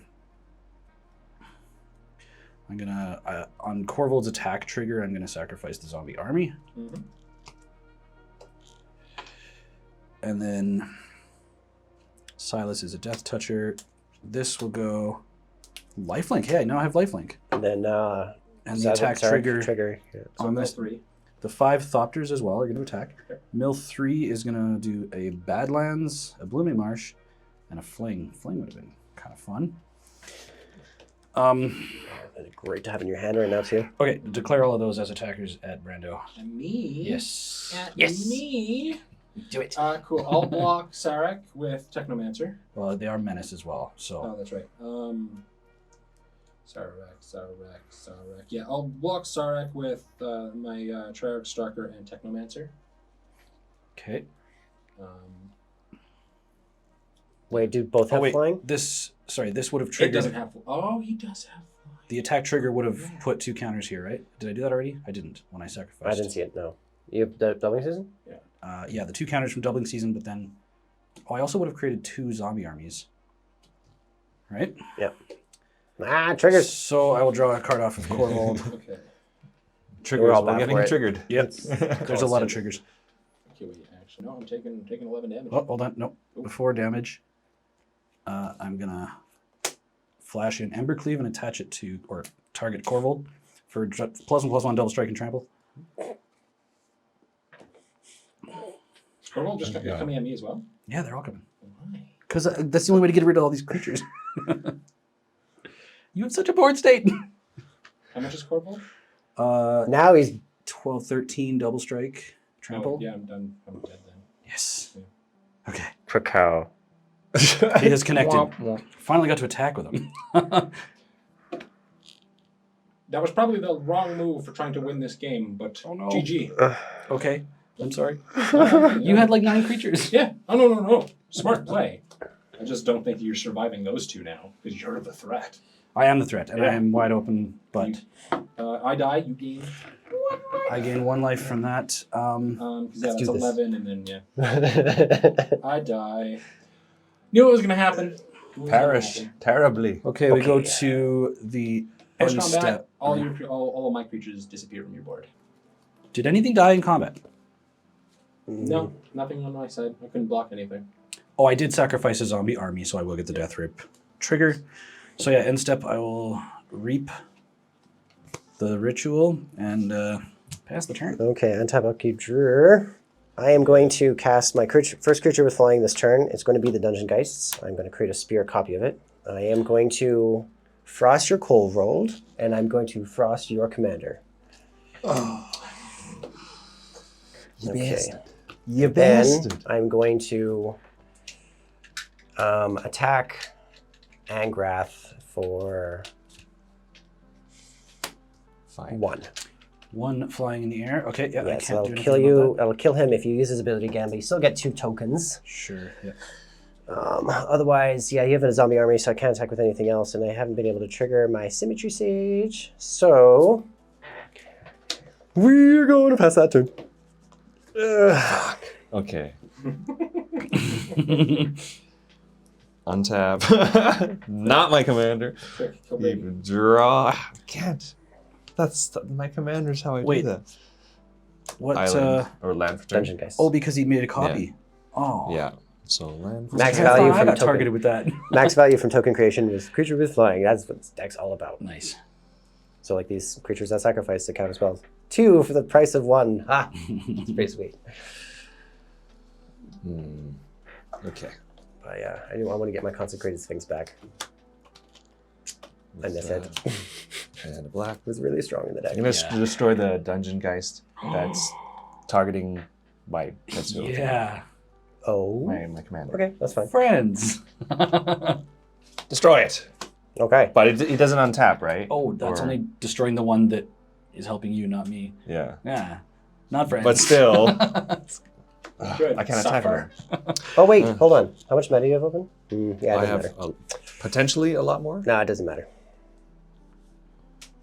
Speaker 2: I'm gonna on Korvold's attack trigger. I'm gonna sacrifice the zombie army, and then Silas is a death toucher. This will go lifelink. Hey, I now have lifelink.
Speaker 1: And then
Speaker 2: And the attack trigger
Speaker 1: Yeah.
Speaker 2: on
Speaker 5: So
Speaker 2: this.
Speaker 5: 3.
Speaker 2: The 5 Thopters as well are going to attack.
Speaker 5: Okay.
Speaker 2: Mill 3 is going to do a Badlands, a Blooming Marsh, and a Fling. Fling would have been kind of fun.
Speaker 1: Great to have in your hand right now, too.
Speaker 2: Okay, declare all of those as attackers at Brando.
Speaker 5: And me?
Speaker 2: Yes.
Speaker 5: Me?
Speaker 1: Do it.
Speaker 5: Cool. I'll block Sarek with Technomancer.
Speaker 2: Well, they are menace as well,
Speaker 5: Oh,
Speaker 2: so.
Speaker 5: that's right. Sarek. Yeah, I'll block Sarek with my Triarch Stalker and Technomancer.
Speaker 2: Okay.
Speaker 1: Wait, do both have flying?
Speaker 2: This would have
Speaker 5: It
Speaker 2: triggered.
Speaker 5: doesn't have. Oh, he does have flying.
Speaker 2: The attack trigger would have put 2 counters here, right? Did I do that already? I didn't when I sacrificed.
Speaker 1: I didn't see it, no. You have the doubling season?
Speaker 2: Yeah, the 2 counters from doubling season, but then. Oh, I also would have created 2 zombie armies. Right?
Speaker 1: Yep. Triggers.
Speaker 2: So I will draw a card off of Korvold.
Speaker 5: Okay.
Speaker 4: Triggers.
Speaker 1: We're all
Speaker 4: We're
Speaker 1: bad
Speaker 4: getting
Speaker 1: for it.
Speaker 4: triggered.
Speaker 2: Yep. There's a lot of triggers.
Speaker 5: Okay, wait. Actually, no. I'm taking 11 damage.
Speaker 2: Oh, hold on. Nope. Before damage, I'm gonna flash in Embercleave and attach it to or target Korvold for +1/+1 double strike and trample.
Speaker 5: Korvold just coming at me as well.
Speaker 2: Yeah, they're all coming.
Speaker 5: Why?
Speaker 2: Because that's the only way to get rid of all these creatures. You have such a bored state.
Speaker 5: How much is Korvold?
Speaker 1: Now he's
Speaker 2: 12, 13 double strike trample.
Speaker 5: Oh, yeah, I'm done. I'm dead then.
Speaker 2: Yes.
Speaker 5: Yeah.
Speaker 2: Okay.
Speaker 1: Cacao.
Speaker 2: He has connected. Finally got to attack with him.
Speaker 5: That was probably the wrong move for trying to win this game, but
Speaker 2: Oh, no.
Speaker 5: GG.
Speaker 2: Okay. I'm sorry. You had like 9 creatures.
Speaker 5: Yeah. Oh, no. Smart play. I just don't think you're surviving those 2 now because you're the threat.
Speaker 2: I am the threat, and I
Speaker 5: Yeah.
Speaker 2: am wide open, but
Speaker 5: I die, you gain.
Speaker 2: I gain 1 life from that.
Speaker 5: Because
Speaker 1: Let's
Speaker 5: that's
Speaker 1: do this.
Speaker 5: 11, and then, yeah. I die. Knew it was going to happen.
Speaker 4: Perish terribly.
Speaker 2: Okay, we go
Speaker 1: Okay.
Speaker 2: to the
Speaker 5: Post
Speaker 2: end
Speaker 5: combat,
Speaker 2: step.
Speaker 5: all of my creatures disappear from your board.
Speaker 2: Did anything die in combat?
Speaker 5: No, nothing on my side. I couldn't block anything.
Speaker 2: Oh, I did sacrifice a zombie army, so I will get the death rip trigger. So yeah, end step, I will reap the ritual and pass the turn.
Speaker 1: Okay, untap, upkeep, draw. I am going to cast my first creature with flying this turn. It's going to be the Dungeon Geists. I'm going to create a spear copy of it. I am going to frost your Korvold, and I'm going to frost your commander. Okay.
Speaker 4: You
Speaker 1: Then I'm going to attack Angrath for
Speaker 4: Fine.
Speaker 1: 1.
Speaker 2: 1 flying in the air. Okay, yeah, I
Speaker 1: Yeah,
Speaker 2: can't
Speaker 1: so
Speaker 2: do
Speaker 1: I'll
Speaker 2: anything
Speaker 1: kill
Speaker 2: about
Speaker 1: you.
Speaker 2: that.
Speaker 1: I'll kill him if you use his ability again, but you still get 2 tokens.
Speaker 2: Sure, yeah.
Speaker 1: Otherwise, yeah, you have a zombie army, so I can't attack with anything else, and I haven't been able to trigger my Symmetry Sage. So we're going to pass that turn.
Speaker 4: Okay. Untap. Not my commander.
Speaker 5: Quick, kill baby.
Speaker 4: You draw. I can't. That's my commander's how I
Speaker 2: Wait,
Speaker 4: do that.
Speaker 2: What?
Speaker 4: Island or land for turn.
Speaker 1: Dungeon Geist.
Speaker 2: Oh, because he made a copy. Oh.
Speaker 4: Yeah. So land for
Speaker 1: Max
Speaker 2: I
Speaker 4: turn.
Speaker 2: thought
Speaker 1: value
Speaker 2: I
Speaker 1: from
Speaker 2: got
Speaker 1: token.
Speaker 2: targeted with that.
Speaker 1: Max value from token creation is creature with flying. That's what this deck's all about.
Speaker 2: Nice.
Speaker 1: So like these creatures that sacrifice to counter spells. 2 for the price of 1. Ah, it's pretty sweet.
Speaker 4: Okay.
Speaker 1: But yeah, I want to get my Consecrated Sphinx back. I miss it.
Speaker 4: And a black.
Speaker 1: It was really strong in the deck.
Speaker 4: I'm gonna
Speaker 2: Yeah.
Speaker 4: destroy the Dungeon Geist that's targeting my Tetsuo.
Speaker 2: Yeah.
Speaker 1: Oh.
Speaker 4: My commander.
Speaker 1: Okay, that's fine.
Speaker 2: Friends.
Speaker 4: Destroy it.
Speaker 1: Okay.
Speaker 4: But it doesn't untap, right?
Speaker 2: Oh, that's
Speaker 4: Or-
Speaker 2: only destroying the one that is helping you, not me.
Speaker 4: Yeah.
Speaker 2: Yeah. Not friends.
Speaker 4: But still,
Speaker 5: Good.
Speaker 4: I can't attack her.
Speaker 1: Oh wait, hold on. How much meta do you have open? Yeah, it
Speaker 4: I
Speaker 1: doesn't
Speaker 4: have
Speaker 1: matter.
Speaker 4: potentially a lot more.
Speaker 1: No, it doesn't matter.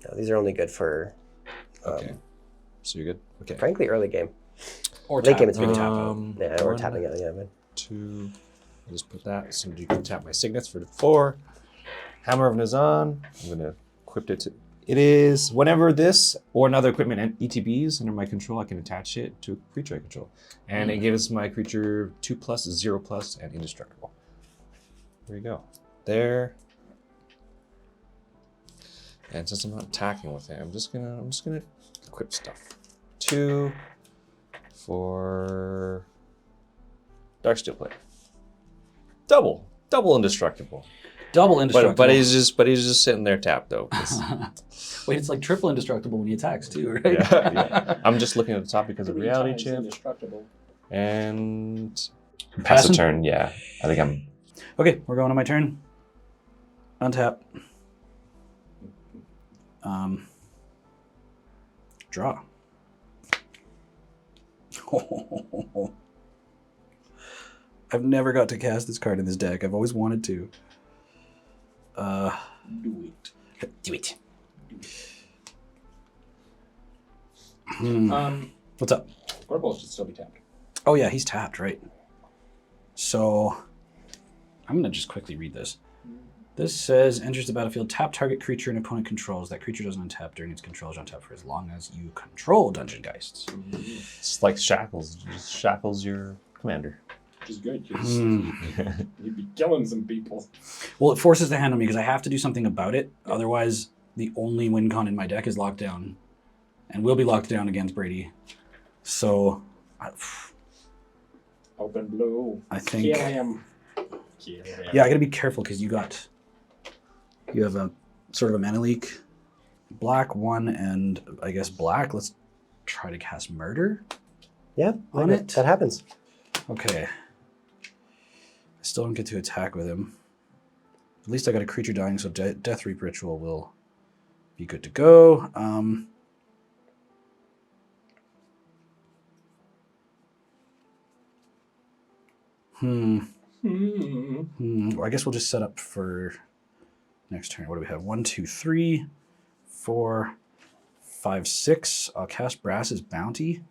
Speaker 1: No, these are only good for,
Speaker 4: Okay. So you're good. Okay.
Speaker 1: frankly, early game.
Speaker 2: or
Speaker 1: Late
Speaker 2: tap.
Speaker 1: game, it's really
Speaker 2: tap out.
Speaker 1: Yeah, or
Speaker 4: one,
Speaker 1: tapping it. Yeah, man.
Speaker 4: 2. I'll just put that so you can tap my signets for the 4. Hammer of Nazan. I'm gonna equip it to. It is whenever this or another equipment and ETBs under my control, I can attach it to a creature I control, and it gives my creature 2+, 0+, and indestructible. There you go. There. And since I'm not attacking with it, I'm just gonna equip stuff. 2 for Darksteel Plate. Double indestructible.
Speaker 2: Double indestructible.
Speaker 4: But he's just sitting there tapped though. 'cause-
Speaker 2: Wait, it's like triple indestructible when he attacks too, right?
Speaker 4: yeah. I'm just looking at the top because of
Speaker 5: 3
Speaker 4: reality
Speaker 5: times
Speaker 4: chip
Speaker 5: indestructible.
Speaker 4: and pass
Speaker 2: Passing?
Speaker 4: the turn. Yeah, I think I'm.
Speaker 2: Okay, we're going to my turn. Untap. Draw. I've never got to cast this card in this deck. I've always wanted to.
Speaker 5: Do it.
Speaker 2: Do it. What's up?
Speaker 5: Korvold should still be tapped.
Speaker 2: Oh yeah, he's tapped, right? So I'm gonna just quickly read this. This says, enters the battlefield, tap target creature an opponent controls. That creature doesn't untap during its control is untap for as long as you control Dungeon Geists.
Speaker 4: It's like shackles. It just shackles your commander.
Speaker 5: Which is good, because you'd be killing some people.
Speaker 2: Well, it forces the hand on me because I have to do something about it. Otherwise, the only win con in my deck is locked down. And will be locked down against Brady. So,
Speaker 5: Open blue.
Speaker 2: I think...
Speaker 5: Kill him. Kill him.
Speaker 2: Yeah, I gotta be careful because you have a sort of a mana leak. Black 1 and I guess black. Let's try to cast Murder.
Speaker 1: Yeah,
Speaker 2: On it?
Speaker 1: that happens.
Speaker 2: Okay. I still don't get to attack with him. At least I got a creature dying, so Death Reap Ritual will be good to go. I guess we'll just set up for Next turn, what do we have? 1, 2, 3, 4, 5, 6. I'll cast Brass's Bounty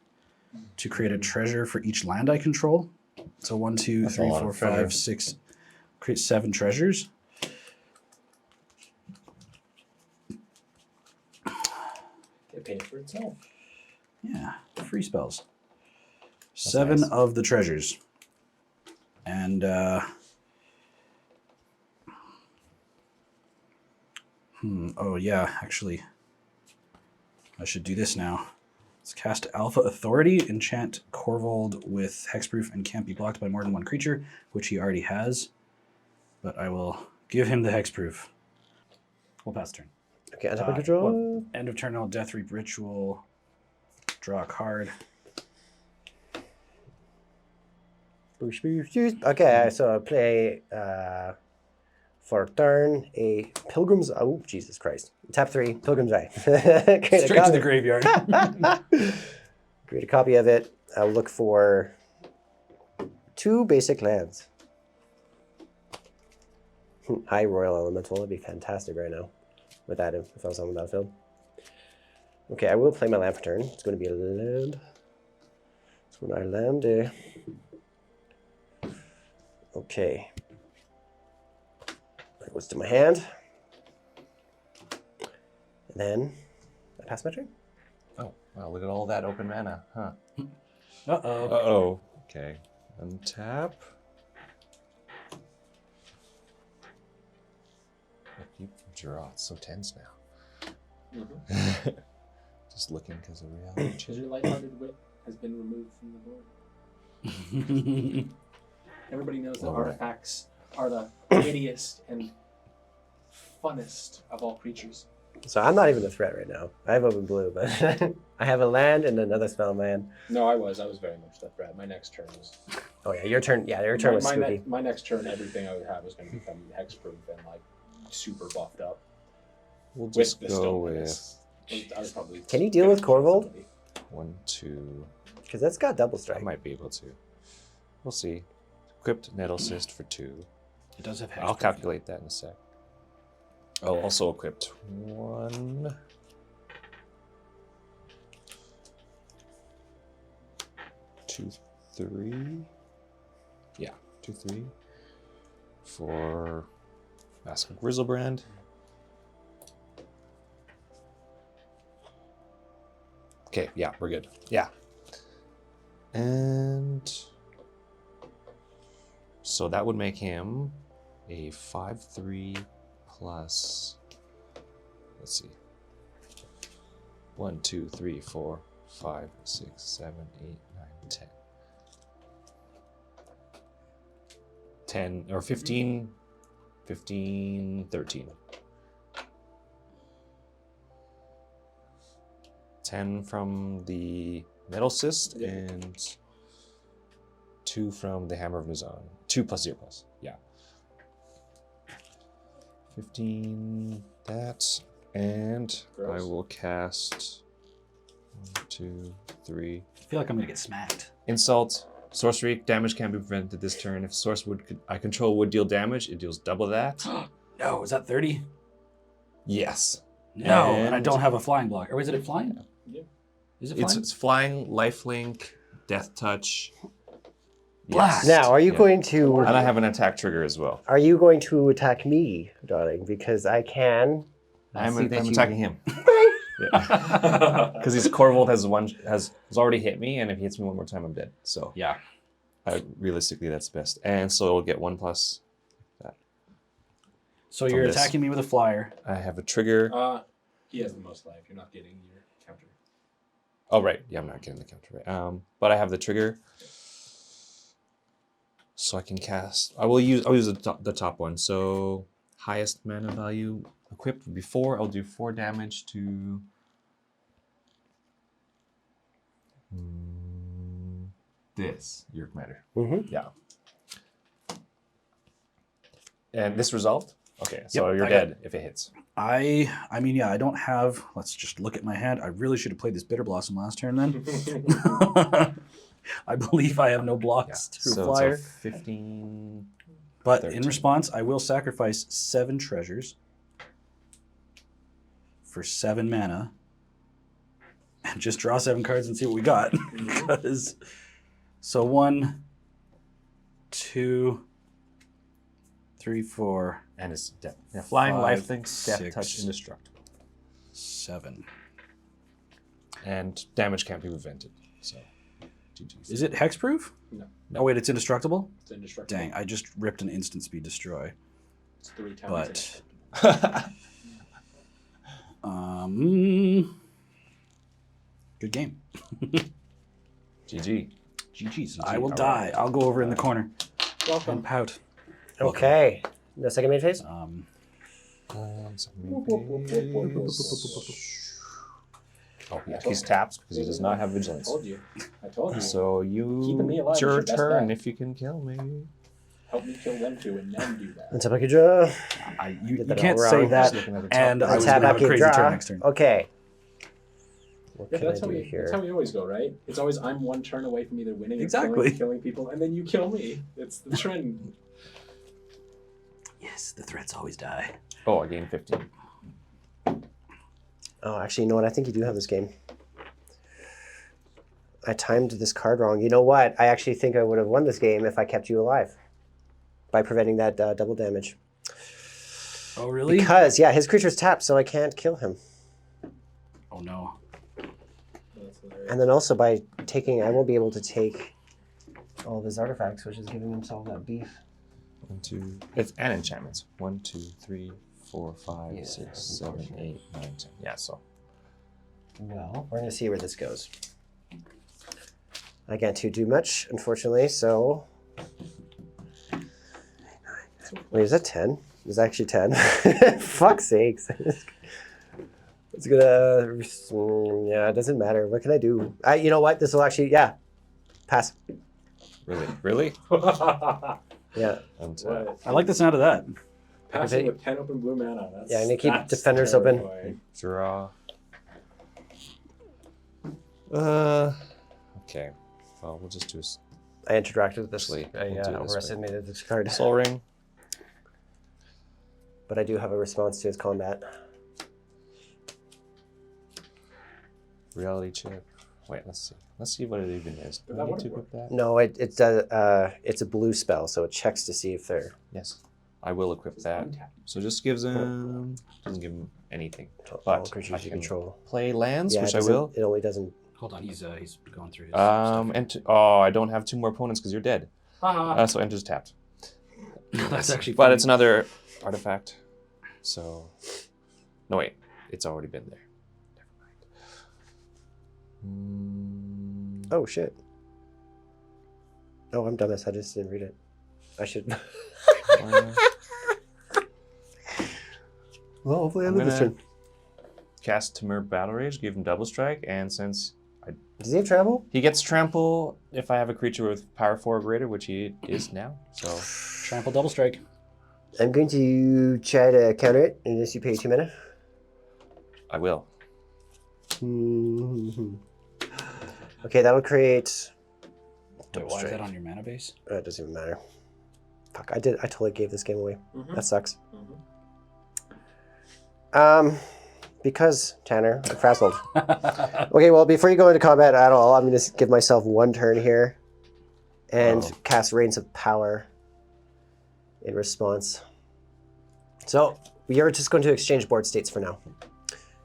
Speaker 2: to create a treasure for each land I control. So 1, 2,
Speaker 4: That's a
Speaker 2: 3,
Speaker 4: lot
Speaker 2: 4,
Speaker 4: of
Speaker 2: 5,
Speaker 4: treasure.
Speaker 2: 6. Create 7 treasures.
Speaker 5: It pays for itself.
Speaker 2: Yeah, free spells. 7
Speaker 4: nice.
Speaker 2: of the treasures. And oh yeah, actually I should do this now. Let's cast Alpha Authority, enchant Korvold with hexproof and can't be blocked by more than one creature, which he already has. But I will give him the hexproof. We'll pass turn.
Speaker 1: Okay, on top of draw.
Speaker 2: Well, end of turn, I'll Death Reap Ritual. Draw a card.
Speaker 1: Boosh, boosh, boosh. Okay, so I play for turn a Pilgrim's. Oh, Jesus Christ! Tap 3, Pilgrim's Eye.
Speaker 2: Straight to the graveyard.
Speaker 1: Create a copy of it. I'll look for 2 basic lands. High Royal Elemental would be fantastic right now with that if I was on the battlefield. Okay, I will play my land for turn. It's going to be a land. It's when I land. Okay. That goes to my hand. And then I pass my turn.
Speaker 4: Oh, wow, look at all that open mana, huh?
Speaker 2: Uh-oh.
Speaker 4: Uh-oh. Okay. Untap. You draw. It's so tense now.
Speaker 5: Mm-hmm.
Speaker 4: Just looking because of reality
Speaker 5: Because
Speaker 4: check.
Speaker 5: your lighthearted wit has been removed from the board. Everybody knows that
Speaker 4: All right.
Speaker 5: artifacts are the wittiest and funnest of all creatures.
Speaker 1: So I'm not even a threat right now. I have open blue, but I have a land and another spell land.
Speaker 5: No, I was very much the threat. My next turn was.
Speaker 1: Oh yeah, your turn. Yeah, your turn was spooky.
Speaker 5: My next turn, everything I would have was going to become hexproof and like super buffed up.
Speaker 4: We'll
Speaker 5: With
Speaker 4: just
Speaker 5: the
Speaker 4: go
Speaker 5: still
Speaker 4: with
Speaker 5: menace. I was probably.
Speaker 1: Can you deal with Korvold?
Speaker 4: 1, 2.
Speaker 1: Because that's got double
Speaker 4: I
Speaker 1: strike.
Speaker 4: might be able to. We'll see. Equipped Nettle Cyst for 2.
Speaker 2: It does have
Speaker 4: I'll
Speaker 2: hexproof.
Speaker 4: calculate that in a sec. Oh, also equipped 1. 2, 3. Yeah, 2, 3. For Mask of Grizzlebrand. Okay, yeah, we're good. Yeah. And so that would make him a 5/3 plus, let's see, 1, 2, 3, 4, 5, 6, 7, 8, 9, 10. 10 or 15, 13. 10 from the Metal Cyst and 2 from the Hammer of Nuzan. 2 plus 0 plus. Yeah. 15 that. And
Speaker 5: Gross.
Speaker 4: I will cast 1, 2, 3.
Speaker 2: I feel like I'm going to get smacked.
Speaker 4: Insult. Sorcery. Damage can be prevented this turn. If source I control would deal damage, it deals double that.
Speaker 2: No, is that 30?
Speaker 4: Yes.
Speaker 2: No, and I
Speaker 4: And-
Speaker 2: don't have a flying block. Or is it flying?
Speaker 5: Yeah.
Speaker 2: Is it flying?
Speaker 4: It's flying, lifelink, death touch.
Speaker 2: Blast.
Speaker 1: Now, are you
Speaker 4: Yeah.
Speaker 1: going to?
Speaker 4: And I have an attack trigger as well.
Speaker 1: Are you going to attack me, darling? Because I can.
Speaker 4: I'm
Speaker 1: see that you-
Speaker 4: attacking him. Because his Korvold has already hit me, and if he hits me one more time, I'm dead. So
Speaker 2: Yeah.
Speaker 4: realistically, that's best. And so it'll get 1 plus.
Speaker 2: So
Speaker 4: From
Speaker 2: you're
Speaker 4: this.
Speaker 2: attacking me with a flyer.
Speaker 4: I have a trigger.
Speaker 5: He has the most life. You're not getting your counter.
Speaker 4: Oh right, yeah, I'm not getting the counter right. But I have the trigger, so I can cast. I'll use the top one. So highest mana value equipped would be 4. I'll do 4 damage to. This your commander.
Speaker 1: Mm-hmm.
Speaker 4: Yeah. And this resolved? Okay, so
Speaker 2: Yep,
Speaker 4: you're
Speaker 2: I got
Speaker 4: dead if it hits.
Speaker 2: I mean, yeah, I don't have. Let's just look at my hand. I really should have played this Bitter Blossom last turn then. I believe I have no
Speaker 4: Yeah.
Speaker 2: blocks through
Speaker 4: So
Speaker 2: flyer.
Speaker 4: it's a 15.
Speaker 2: But
Speaker 4: 13.
Speaker 2: in response, I will sacrifice 7 treasures for 7 mana and just draw 7 cards and see what we got. Because so 1, 2, 3, 4,
Speaker 4: And it's death. Yeah,
Speaker 2: 5,
Speaker 4: life thing, death
Speaker 2: 6,
Speaker 4: touch, indestructible.
Speaker 2: 7.
Speaker 4: And damage can't be prevented. So, GG's.
Speaker 2: Is it hexproof?
Speaker 5: No.
Speaker 2: Oh wait, it's indestructible?
Speaker 5: It's indestructible.
Speaker 2: Dang, I just ripped an instant speed destroy.
Speaker 5: It's 3 times.
Speaker 2: But good game.
Speaker 4: GG.
Speaker 2: GG's. I will die. I'll go over in the corner
Speaker 5: Welcome.
Speaker 2: and pout.
Speaker 1: Okay. The second main phase?
Speaker 4: Oh, yeah, he's tapped because he does not have
Speaker 5: I
Speaker 4: vigilance.
Speaker 5: told you. I told you.
Speaker 4: So
Speaker 5: Keeping me
Speaker 4: you,
Speaker 5: alive
Speaker 4: it's
Speaker 5: is
Speaker 4: your
Speaker 5: your best
Speaker 4: turn
Speaker 5: bet.
Speaker 4: if you can kill me.
Speaker 5: Help me kill them too and then do that.
Speaker 1: Untap your draw.
Speaker 2: You
Speaker 1: Get that
Speaker 2: can't
Speaker 1: all
Speaker 2: say
Speaker 1: wrong.
Speaker 2: that,
Speaker 4: Just looking at the top.
Speaker 2: and I was
Speaker 1: Untap
Speaker 2: going to have a
Speaker 1: your
Speaker 2: crazy
Speaker 1: draw.
Speaker 2: turn next turn.
Speaker 1: Okay. What
Speaker 5: Yeah,
Speaker 1: can I
Speaker 5: that's how
Speaker 1: do
Speaker 5: we
Speaker 1: here?
Speaker 5: that's how we always go, right? It's always I'm one turn away from either winning or
Speaker 2: Exactly.
Speaker 5: killing people, and then you kill me. It's the trend.
Speaker 2: Yes, the threats always die.
Speaker 4: Oh, I gained 15.
Speaker 1: Oh, actually, you know what? I think you do have this game. I timed this card wrong. You know what? I actually think I would have won this game if I kept you alive by preventing that double damage.
Speaker 2: Oh, really?
Speaker 1: Because, yeah, his creature's tapped, so I can't kill him.
Speaker 2: Oh, no.
Speaker 5: That's hilarious.
Speaker 1: And then also by taking, I won't be able to take all of his artifacts, which is giving himself that beef.
Speaker 4: 1, 2. It's and enchantments. 1, 2, 3, 4, 5,
Speaker 1: Yeah,
Speaker 4: 6, 7, 8, 9, 10. Yeah, so.
Speaker 1: Well, we're going to see where this goes. I can't do much, unfortunately, so... Wait, is that 10? It's actually 10. Fuck's sakes. It's gonna... Yeah, it doesn't matter. What can I do? You know what? This will actually... Yeah. Pass.
Speaker 4: Really? Really?
Speaker 1: Yeah.
Speaker 4: And,
Speaker 5: What?
Speaker 2: I like the sound of that.
Speaker 5: Passing with 10 open blue mana. That's,
Speaker 1: Yeah, I'm gonna keep
Speaker 5: that's
Speaker 1: defenders open.
Speaker 5: terrifying.
Speaker 4: draw. Okay. Well, we'll just do
Speaker 1: I interacted with this.
Speaker 4: Actually,
Speaker 1: I
Speaker 4: we'll do it this way.
Speaker 1: overestimated this card.
Speaker 4: Soul Ring.
Speaker 1: But I do have a response to his combat.
Speaker 4: Reality chip. Wait, let's see. Let's see what it even is. Do
Speaker 5: That
Speaker 4: I need
Speaker 5: would
Speaker 4: to
Speaker 5: work.
Speaker 4: equip that?
Speaker 1: No, it's a blue spell, so it checks to see if they're...
Speaker 4: Yes. I will equip that.
Speaker 5: Untap.
Speaker 4: So just gives him... Doesn't give him anything.
Speaker 1: all
Speaker 4: But
Speaker 1: creatures
Speaker 4: I
Speaker 1: you
Speaker 4: can
Speaker 1: control.
Speaker 4: play lands,
Speaker 1: Yeah,
Speaker 4: which
Speaker 1: it
Speaker 4: I
Speaker 1: doesn't-
Speaker 4: will.
Speaker 1: It only doesn't...
Speaker 2: Hold on, he's going through his
Speaker 4: Oh, I don't have 2 more opponents because you're dead.
Speaker 5: Haha.
Speaker 4: So enters tapped.
Speaker 2: That's actually
Speaker 4: But
Speaker 2: funny.
Speaker 4: it's another artifact. So... No, wait. It's already been there. Never mind.
Speaker 1: Oh, shit. Oh, I'm dumbass. I just didn't read it. I should... Well, hopefully I
Speaker 4: I'm
Speaker 1: live this
Speaker 4: gonna-
Speaker 1: turn.
Speaker 4: Cast Timur Battle Rage, give him double strike, and since
Speaker 1: Does he have travel?
Speaker 4: he gets trample if I have a creature with power 4 or greater, which he is now. So
Speaker 2: Trample double strike.
Speaker 1: I'm going to try to counter it unless you pay 2 mana.
Speaker 4: I will.
Speaker 1: Okay, that would create...
Speaker 2: Wait,
Speaker 1: Double
Speaker 2: why is
Speaker 1: strike.
Speaker 2: that on your mana base?
Speaker 1: It doesn't even matter. Fuck, I totally gave this game away.
Speaker 5: Mhm.
Speaker 1: That sucks.
Speaker 5: Mhm.
Speaker 1: Because, Tanner, I'm frazzled. Okay, well, before you go into combat at all, I'm going to give myself 1 turn here and
Speaker 2: Oh.
Speaker 1: cast Reigns of Power in response. So, we are just going to exchange board states for now.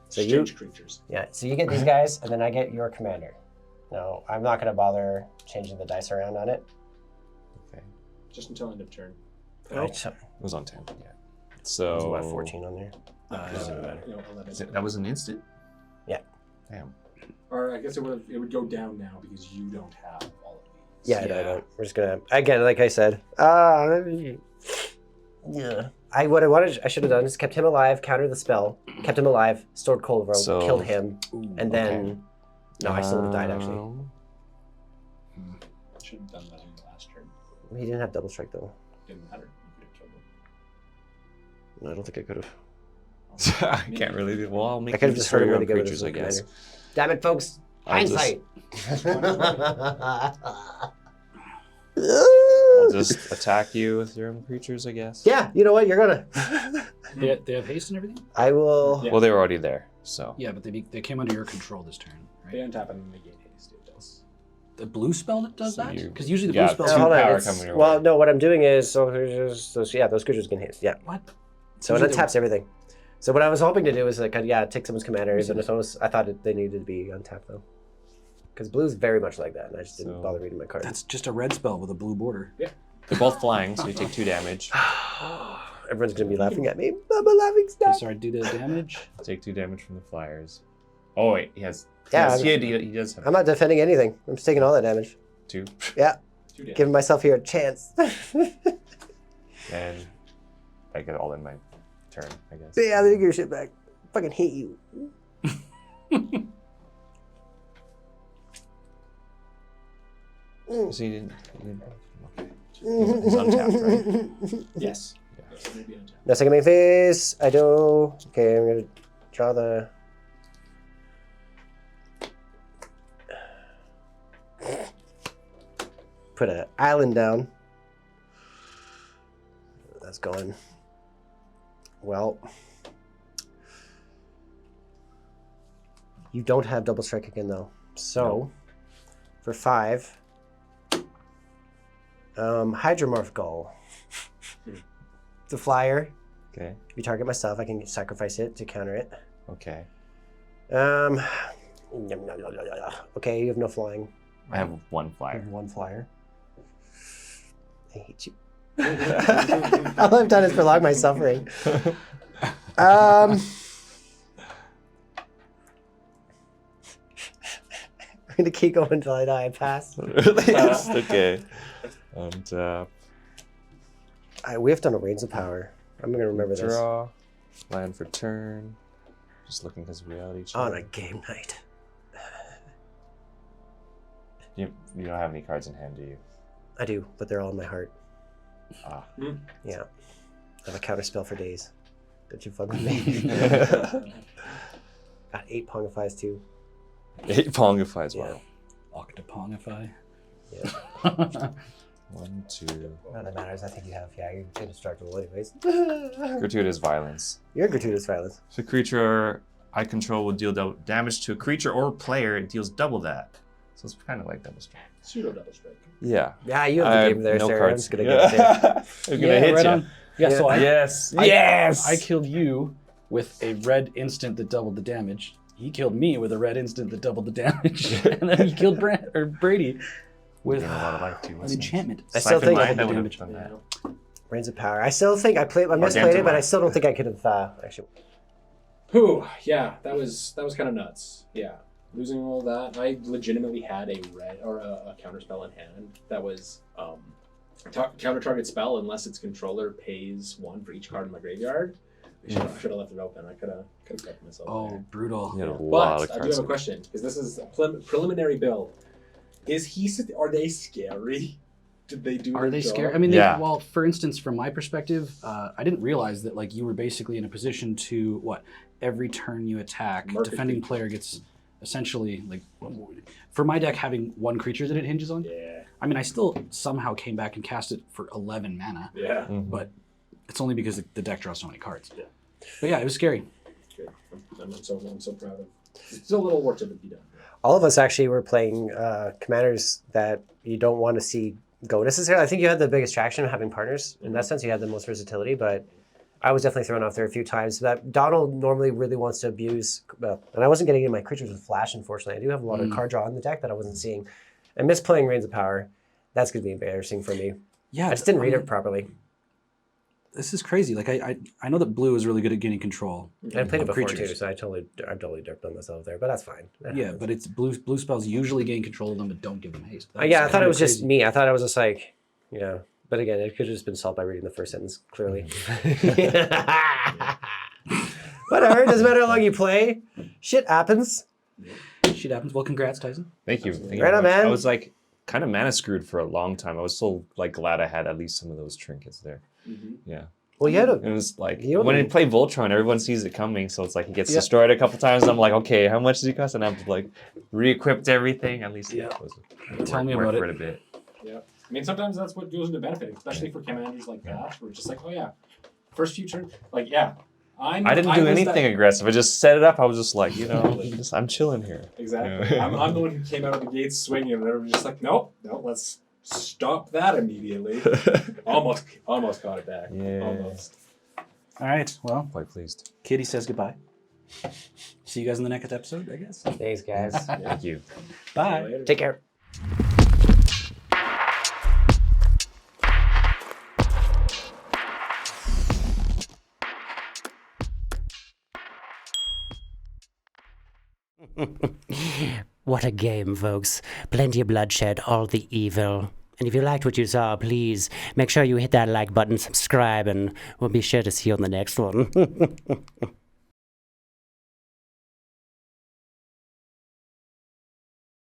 Speaker 1: So
Speaker 5: Exchange creatures.
Speaker 1: so you get these guys, and then I get your commander. No, I'm not going to bother changing the dice around on it.
Speaker 4: Okay.
Speaker 5: Just until end of turn.
Speaker 1: Right, so,
Speaker 4: It was on 10. Yeah.
Speaker 1: there's
Speaker 4: So
Speaker 1: about 14 on there.
Speaker 2: Doesn't
Speaker 1: matter.
Speaker 5: You know, 11.
Speaker 4: Is it- that was an instant?
Speaker 1: Yeah.
Speaker 4: Damn.
Speaker 5: Or I guess it would go down now because you don't have all of these.
Speaker 1: Yeah,
Speaker 2: Yeah.
Speaker 1: no. We're just gonna again, like I said. Yeah. I should have done is kept him alive, countered the spell, kept him alive, stored Korvold,
Speaker 4: So-
Speaker 1: killed him,
Speaker 2: Ooh,
Speaker 1: and then no, I still would have died actually.
Speaker 5: Should have done that in the last turn.
Speaker 1: He didn't have double strike though.
Speaker 5: Didn't matter. You could have killed him.
Speaker 1: No, I don't think I could have.
Speaker 4: I can't really do. Well, I'll make
Speaker 1: I could
Speaker 4: you
Speaker 1: have just
Speaker 4: destroy
Speaker 1: heard him
Speaker 4: your own
Speaker 1: really good with his
Speaker 4: creatures, I guess.
Speaker 1: commander. Damn it, folks!
Speaker 4: I'll just-
Speaker 1: Hindsight.
Speaker 4: I'll just attack you with your own creatures, I guess.
Speaker 1: Yeah, you know what? You're gonna.
Speaker 2: They have haste and everything?
Speaker 1: I will.
Speaker 5: Yeah.
Speaker 4: Well, they were already there. So
Speaker 2: Yeah, but they came under your control this turn,
Speaker 5: They
Speaker 2: right?
Speaker 5: untap and then they gain haste. It does.
Speaker 2: The blue spell that does
Speaker 4: So
Speaker 2: that?
Speaker 4: you-
Speaker 2: Because usually the
Speaker 4: yeah,
Speaker 2: blue spells.
Speaker 4: two
Speaker 1: hold on,
Speaker 4: power
Speaker 1: it's-
Speaker 4: coming your
Speaker 1: well,
Speaker 4: way.
Speaker 1: no, what I'm doing is those creatures can hit. Yeah.
Speaker 2: What?
Speaker 1: So it
Speaker 2: Usually
Speaker 1: untaps everything. So what I was hoping to do is like, take someone's commanders, and if I thought they needed to be untapped though, because blue's very much like that, and I just didn't
Speaker 4: So-
Speaker 1: bother reading my cards.
Speaker 2: That's just a red spell with a blue border.
Speaker 4: They're both flying, so you take 2 damage.
Speaker 1: Everyone's gonna be laughing at me. I'm a laughing
Speaker 2: Okay,
Speaker 1: stock.
Speaker 2: so I do the damage.
Speaker 4: Take 2 damage from the flyers. Oh wait, he has.
Speaker 1: Yeah,
Speaker 4: yes, he does have
Speaker 1: I'm not defending anything. I'm just taking all that damage.
Speaker 4: 2.
Speaker 1: Yeah,
Speaker 5: 2 damage.
Speaker 1: giving myself here a chance.
Speaker 4: And I get all in my turn, I guess.
Speaker 1: Yeah, they give your shit back. Fucking hate you.
Speaker 4: So you didn't okay. He's untapped, right?
Speaker 5: Yes. Yes, it may be untapped.
Speaker 1: No second main phase. I do. Okay, I'm gonna draw the. Put an island down. That's going. Well. You don't have double strike again though. So, for 5, Hydromorph Gull. It's a flyer.
Speaker 4: Okay.
Speaker 1: If you target myself, I can sacrifice it to counter it.
Speaker 4: Okay.
Speaker 1: Okay, you have no flying.
Speaker 4: I have 1
Speaker 1: I
Speaker 4: flyer.
Speaker 1: have 1 flyer. I hate you. All I've done is prolong my suffering. I'm gonna keep going until I die. I pass.
Speaker 4: Yes, okay. And
Speaker 1: We have done a Reigns of Power. I'm gonna remember this.
Speaker 4: draw. Land for turn. Just looking because of reality check.
Speaker 1: On a game night.
Speaker 4: You don't have any cards in hand, do you?
Speaker 1: I do, but they're all in my heart.
Speaker 4: Ah.
Speaker 1: Yeah. I have a counter spell for days. Don't you fuck with me. Got 8 Pongifies too.
Speaker 4: 8 Pongify as well.
Speaker 2: Octopongify.
Speaker 1: Yeah.
Speaker 4: 1, 2.
Speaker 1: None that matters. I think you have. Yeah, you're indestructible anyways.
Speaker 4: Gratuitous violence.
Speaker 1: You're gratuitous violence.
Speaker 4: If a creature I control will deal damage to a creature or player, it deals double that. So it's kind of like double strike.
Speaker 5: Pseudo double strike.
Speaker 4: Yeah.
Speaker 1: Yeah, you have the game there,
Speaker 4: no
Speaker 1: Sarah.
Speaker 4: cards.
Speaker 1: I'm just gonna get it there.
Speaker 4: I'm gonna hit
Speaker 2: right
Speaker 4: you.
Speaker 2: on. Yeah, so I,
Speaker 4: Yes.
Speaker 2: I-
Speaker 4: yes.
Speaker 2: I killed you with a red instant that doubled the damage. He killed me with a red instant that doubled the damage. And then he killed Brady with
Speaker 4: Gain a lot of life too.
Speaker 2: an enchantment.
Speaker 1: I still think
Speaker 4: I would have
Speaker 2: damage.
Speaker 4: done that.
Speaker 1: Reigns of Power. I still think I misplayed it, but I still don't think I could have actually.
Speaker 5: Whew, yeah, that was kind of nuts. Yeah, losing all that, I legitimately had a red or a counter spell in hand that was counter target spell unless its controller pays 1 for each card in my graveyard. I should have left it open. I could have kept myself.
Speaker 2: Oh,
Speaker 5: there.
Speaker 2: brutal.
Speaker 4: You had a lot of
Speaker 5: But I do
Speaker 4: cards.
Speaker 5: have a question because this is a preliminary build. Are they scary? Did they do?
Speaker 2: Are
Speaker 5: their
Speaker 2: they
Speaker 5: job?
Speaker 2: scary? I mean,
Speaker 4: Yeah.
Speaker 2: well, for instance, from my perspective, I didn't realize that like you were basically in a position to every turn you attack,
Speaker 5: Mark a
Speaker 2: defending
Speaker 5: creature.
Speaker 2: player gets essentially like for my deck having 1 creature that it hinges on.
Speaker 5: Yeah,
Speaker 2: I mean, I still somehow came back and cast it for 11 mana,
Speaker 5: yeah.
Speaker 4: Mhm.
Speaker 2: but it's only because the deck draws so many cards.
Speaker 5: Yeah.
Speaker 2: But yeah, it was scary.
Speaker 5: Good. I'm so proud of. Still a little work to be done.
Speaker 1: All of us actually were playing commanders that you don't want to see go necessarily. I think you had the biggest traction having partners. In that sense, you had the most versatility, but I was definitely thrown off there a few times. That Donal normally really wants to abuse, and I wasn't getting in my creatures with flash, unfortunately. I do have a lot of card draw in the deck that I wasn't seeing. And misplaying Reigns of Power, that's going to be embarrassing for me.
Speaker 2: Yeah,
Speaker 1: I just didn't read it properly.
Speaker 2: This is crazy. Like I know that blue is really good at gaining control.
Speaker 1: And I played it
Speaker 2: of
Speaker 1: before
Speaker 2: creatures.
Speaker 1: too, so I totally derped on myself there, but that's fine. That
Speaker 2: Yeah,
Speaker 1: happens.
Speaker 2: but it's blue spells usually gain control of them, but don't give them haste.
Speaker 1: Yeah, I thought
Speaker 2: kinda
Speaker 1: it was just
Speaker 2: crazy.
Speaker 1: me. I thought it was just like, yeah. But again, it could have just been solved by reading the first sentence clearly. Whatever, doesn't matter how long you play. Shit happens.
Speaker 2: Shit happens. Well, congrats, Tyson.
Speaker 4: Thank you. Thank you
Speaker 1: Right
Speaker 4: very
Speaker 1: on,
Speaker 4: much.
Speaker 1: man.
Speaker 4: I was like kind of mana screwed for a long time. I was so like glad I had at least some of those trinkets there.
Speaker 5: Mm-hmm.
Speaker 4: Yeah.
Speaker 1: Well, you had
Speaker 4: It
Speaker 1: a
Speaker 4: was like
Speaker 1: You
Speaker 4: when
Speaker 1: only-
Speaker 4: I play Voltron, everyone sees it coming, so it's like he gets
Speaker 2: Yeah.
Speaker 4: destroyed a couple times. I'm like, okay, how much does he cost? And I have to like re-equip everything. At least
Speaker 2: Yeah.
Speaker 4: it was
Speaker 2: Tell me
Speaker 4: work
Speaker 2: about
Speaker 4: for
Speaker 2: it.
Speaker 4: it a bit.
Speaker 5: Yeah. I mean, sometimes that's what goes into benefit, especially for commanders like that, where it's just like, oh yeah, first few turns, like, yeah,
Speaker 4: I didn't do anything aggressive. I just set it up. I was just like, I'm chilling here.
Speaker 5: Exactly.
Speaker 4: Yeah.
Speaker 5: I'm the one who came out of the gates swinging, and everybody's just like, nope, let's stop that immediately. almost caught it back.
Speaker 4: Yeah.
Speaker 5: Almost.
Speaker 2: All right. Well,
Speaker 4: Quite pleased.
Speaker 2: Kitty says goodbye. See you guys in the next episode, I guess.
Speaker 1: Thanks, guys.
Speaker 4: Thank you.
Speaker 2: Bye.
Speaker 5: Later.
Speaker 1: Take care. What a game, folks. Plenty of bloodshed, all the evil. And if you liked what you saw, please make sure you hit that like button, subscribe, and we'll be sure to see you on the next one.